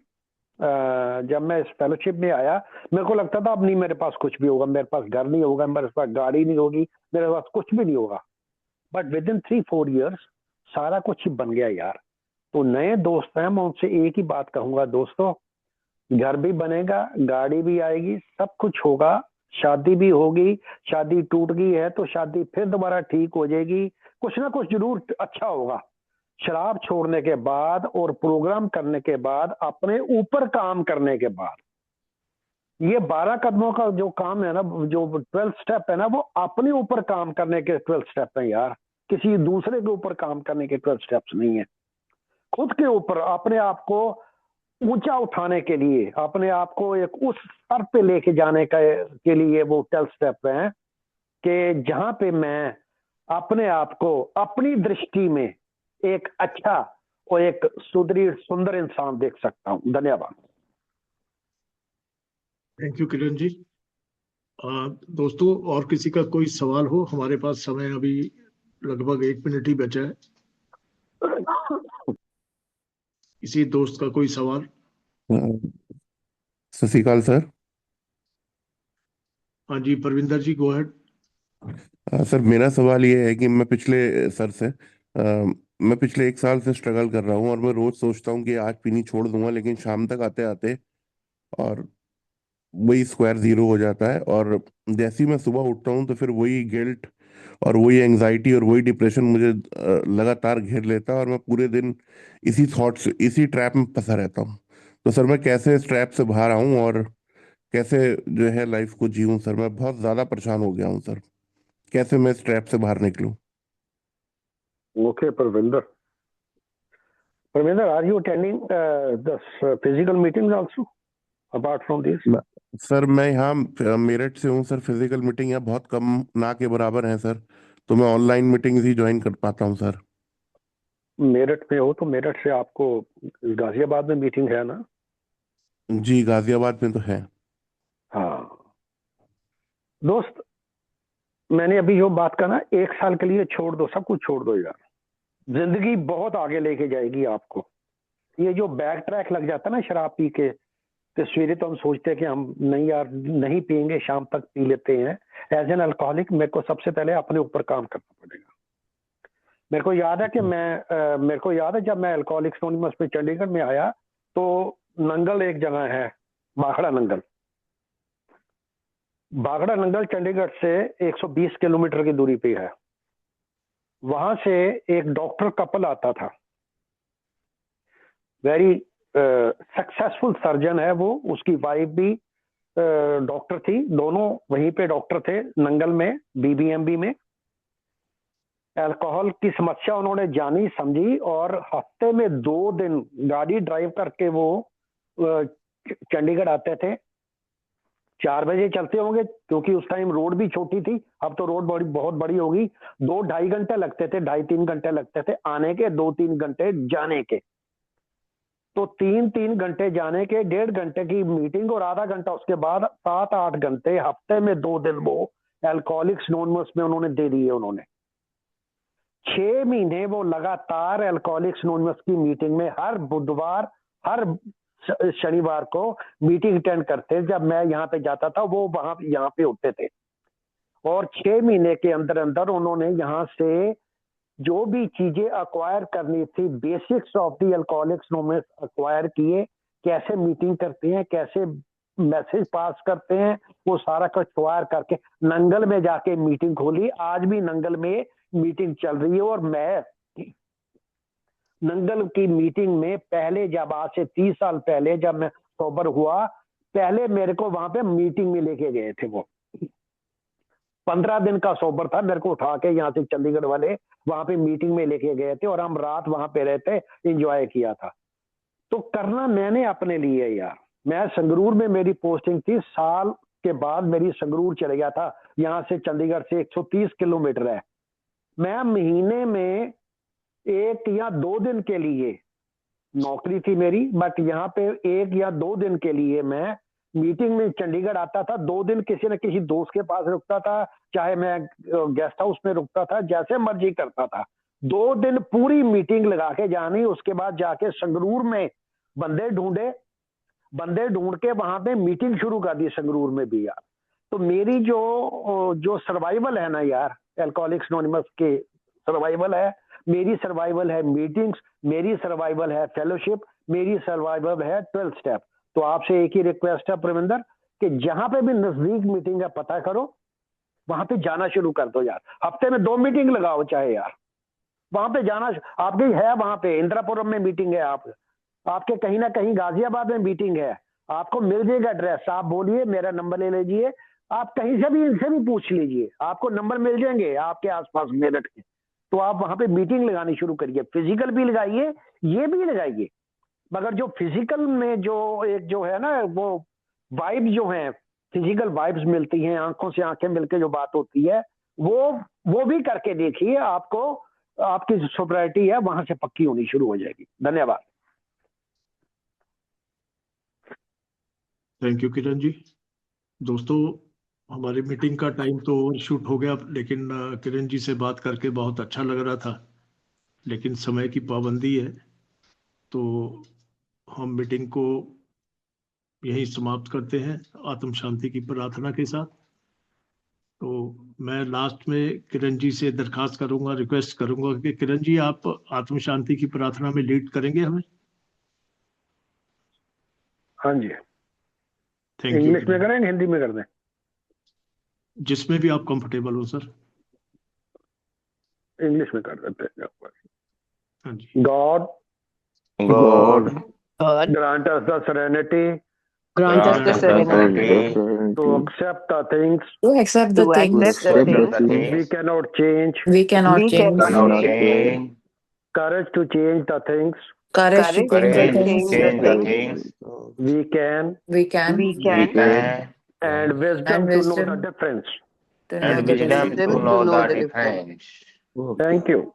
जब मैं इस फेलोशिप में आया, मेरे को लगता था अब नहीं मेरे पास कुछ भी होगा, मेरे पास घर नहीं होगा, मेरे पास गाड़ी नहीं होगी, मेरे पास कुछ भी नहीं होगा। बट विद इन 3-4 ईयर्स सारा कुछ ही बन गया यार। तो नए दोस्त हैं, मैं उनसे एक ही बात कहूंगा, दोस्तों घर भी बनेगा, गाड़ी भी आएगी, सब कुछ होगा, शादी भी होगी। शादी टूट गई है तो शादी फिर दोबारा ठीक हो जाएगी, कुछ ना कुछ जरूर अच्छा होगा। शराब छोड़ने के बाद और प्रोग्राम करने के बाद, अपने ऊपर काम करने के बाद, ये 12 कदमों का जो काम है ना, जो 12 स्टेप है ना, वो अपने ऊपर काम करने के 12 स्टेप है यार। किसी दूसरे के ऊपर काम करने के 12 स्टेप्स नहीं है। खुद के ऊपर अपने आप को ऊंचा उठाने के लिए, अपने आप को एक उस स्तर पे लेके जाने के लिए वो 12 स्टेप हैं कि जहां पे मैं अपने आप को अपनी दृष्टि में एक अच्छा और एक सुदृढ़ सुंदर इंसान देख सकता हूं। धन्यवाद। थैंक यू किरण जी। दोस्तों, और किसी का कोई सवाल हो? हमारे पास समय अभी लगभग 1 मिनट ही बचा है। किसी दोस्त का कोई सवाल? सत श्री अकाल सर। हाँ जी, परविंदर जी, गो अहेड। सर मेरा सवाल ये है कि मैं पिछले 1 साल से स्ट्रगल कर रहा हूँ और मैं रोज सोचता हूँ कि आज पीनी छोड़ दूंगा, लेकिन शाम तक आते आते और वही स्क्वायर जीरो हो जाता है। और जैसे ही मैं सुबह उठता हूँ तो फिर वही गिल्ट और वही एंजाइटी और वही डिप्रेशन मुझे लगातार घेर लेता है और मैं पूरे दिन इसी थॉट्स, इसी ट्रैप में फंसा रहता हूँ। तो सर मैं कैसे इस ट्रैप से बाहर आऊं और कैसे जो है लाइफ को जीऊं? सर मैं बहुत ज्यादा परेशान हो गया हूं सर, कैसे मैं इस ट्रैप से बाहर निकलूं? Okay Parvinder, are you attending the physical meetings also apart from this? Sir मैं यहाँ मेरठ से हूँ सर। फिजिकल मीटिंग यहाँ बहुत कम, ना के बराबर है सर, तो मैं ऑनलाइन मीटिंग्स ही ज्वाइन कर पाता हूँ सर। मेरठ में हो तो मेरठ से आपको गाजियाबाद में मीटिंग है ना? जी गाजियाबाद में तो है। हाँ दोस्त, मैंने अभी जो बात कहा ना, 1 साल के लिए छोड़ दो, सब कुछ छोड़ दो यार, जिंदगी बहुत आगे लेके जाएगी आपको। ये जो बैक ट्रैक लग जाता है ना शराब पी के, तस्वीरें तो हम सोचते हैं कि हम नहीं यार नहीं पियेंगे, शाम तक पी लेते हैं। एज एन अल्कोहलिक मेरे को सबसे पहले अपने ऊपर काम करना पड़ेगा। मेरे को याद है कि मेरे को याद है जब मैं अल्कोहलिक्स एनोनिमस में चंडीगढ़ में आया, तो नंगल एक जगह है, बाखड़ा नंगल। बागड़ा नंगल चंडीगढ़ से 120 किलोमीटर की दूरी पे है। वहां से एक डॉक्टर कपल आता था, वेरी सक्सेसफुल सर्जन है वो, उसकी वाइफ भी डॉक्टर थी, दोनों वहीं पे डॉक्टर थे नंगल में, बीबीएमबी में। अल्कोहल की समस्या उन्होंने जानी समझी और हफ्ते में 2 दिन गाड़ी ड्राइव करके वो चंडीगढ़ आते थे। 4 बजे चलते होंगे क्योंकि उस टाइम रोड भी छोटी थी, अब तो रोड बहुत बड़ी होगी। 2-2.5 घंटे लगते थे, 2.5-3 घंटे लगते थे आने के, 2-3 घंटे जाने के। तो 3-3 घंटे जाने के, 1.5 घंटे की मीटिंग और आधा घंटा उसके बाद, 7-8 घंटे हफ्ते में 2 दिन वो अल्कोहलिक्स एनोनिमस में उन्होंने दे दिए। उन्होंने 6 महीने वो लगातार अल्कोहलिक्स एनोनिमस की मीटिंग में हर बुधवार, हर शनिवार को मीटिंग अटेंड करते। जब मैं यहाँ पे जाता था वो वहां यहाँ पे होते थे, और 6 महीने के अंदर अंदर उन्होंने यहाँ से जो भी चीजें अक्वायर करनी थी, basics of the alcoholics anonymous acquire किए। कैसे मीटिंग करते हैं, कैसे मैसेज पास करते हैं, वो सारा कुछ अक्वायर करके नंगल में जाके मीटिंग खोली। आज भी नंगल में मीटिंग चल रही है। और मैं नंगल की मीटिंग में पहले, जब आज से 30 साल पहले जब मैं सोबर हुआ, पहले मेरे को वहां पे मीटिंग में लेके गए थे। वो 15 दिन का सोबर था, मेरे को उठा के यहाँ से चंडीगढ़ वाले वहां पे मीटिंग में लेके गए थे और हम रात वहां पे रहते, एंजॉय किया था। तो करना मैंने अपने लिए यार। मैं संगरूर में मेरी पोस्टिंग थी, साल के बाद मेरी संगरूर चले गया था। यहाँ से चंडीगढ़ से 130 किलोमीटर है। मैं महीने में 1 या 2 दिन के लिए, नौकरी थी मेरी, बट यहाँ पे 1 या 2 दिन के लिए मैं मीटिंग में चंडीगढ़ आता था, 2 दिन किसी न किसी दोस्त के पास रुकता था, चाहे मैं गेस्ट हाउस में रुकता था, जैसे मर्जी करता था। 2 दिन पूरी मीटिंग लगा के जानी, उसके बाद जाके संगरूर में बंदे ढूंढ के वहां पे मीटिंग शुरू कर दी संगरूर में भी यार। तो मेरी जो सर्वाइवल है ना यार, एल्कोहलिक्स एनोनिमस के सर्वाइवल है, मेरी सर्वाइवल है मीटिंग्स, मेरी सर्वाइवल है फेलोशिप, मेरी सर्वाइवल है 12 स्टेप। तो आपसे एक ही रिक्वेस्ट है प्रविंदर कि जहां पे भी नजदीक मीटिंग है पता करो, वहां पे जाना शुरू कर दो यार। हफ्ते में 2 मीटिंग लगाओ चाहे यार, वहां पे जाना। आपकी है वहां पे इंदिरापुरम में मीटिंग है, आपके कहीं ना कहीं गाजियाबाद में मीटिंग है, आपको मिल जाएगा एड्रेस। आप बोलिए, मेरा नंबर ले लीजिए, आप कहीं से भी इनसे भी पूछ लीजिए, आपको नंबर मिल जाएंगे आपके आसपास मेरठ के। तो आप वहां पे मीटिंग लगानी शुरू करिए, फिजिकल भी लगाइए, ये भी लगाइए। मगर जो फिजिकल में जो एक जो है ना, वो वाइब जो है, फिजिकल वाइब्स मिलती हैं, आंखों से आंखें मिलकर जो बात होती है, वो भी करके देखिए, आपको आपकी जो सोब्रिटी है वहां से पक्की होनी शुरू हो जाएगी। धन्यवाद। थैंक यू किरण जी। दोस्तों, हमारी मीटिंग का टाइम तो ओवरशूट हो गया, लेकिन किरण जी से बात करके बहुत अच्छा लग रहा था, लेकिन समय की पाबंदी है, तो हम मीटिंग को यहीं समाप्त करते हैं आत्म शांति की प्रार्थना के साथ। तो मैं लास्ट में किरण जी से दरखास्त करूंगा, रिक्वेस्ट करूंगा कि किरण जी आप आत्म शांति की प्रार्थना में लीड करेंगे हमें। हाँ जी। Thank you. इंग्लिश में करें, हिंदी में कर दें? जिसमें भी आप कंफर्टेबल हो सर। इंग्लिश में कर देते हैं। हाँ जी। God grant us the serenity to accept the things we cannot change, courage to change the things we can, and wisdom to know the difference. Thank you.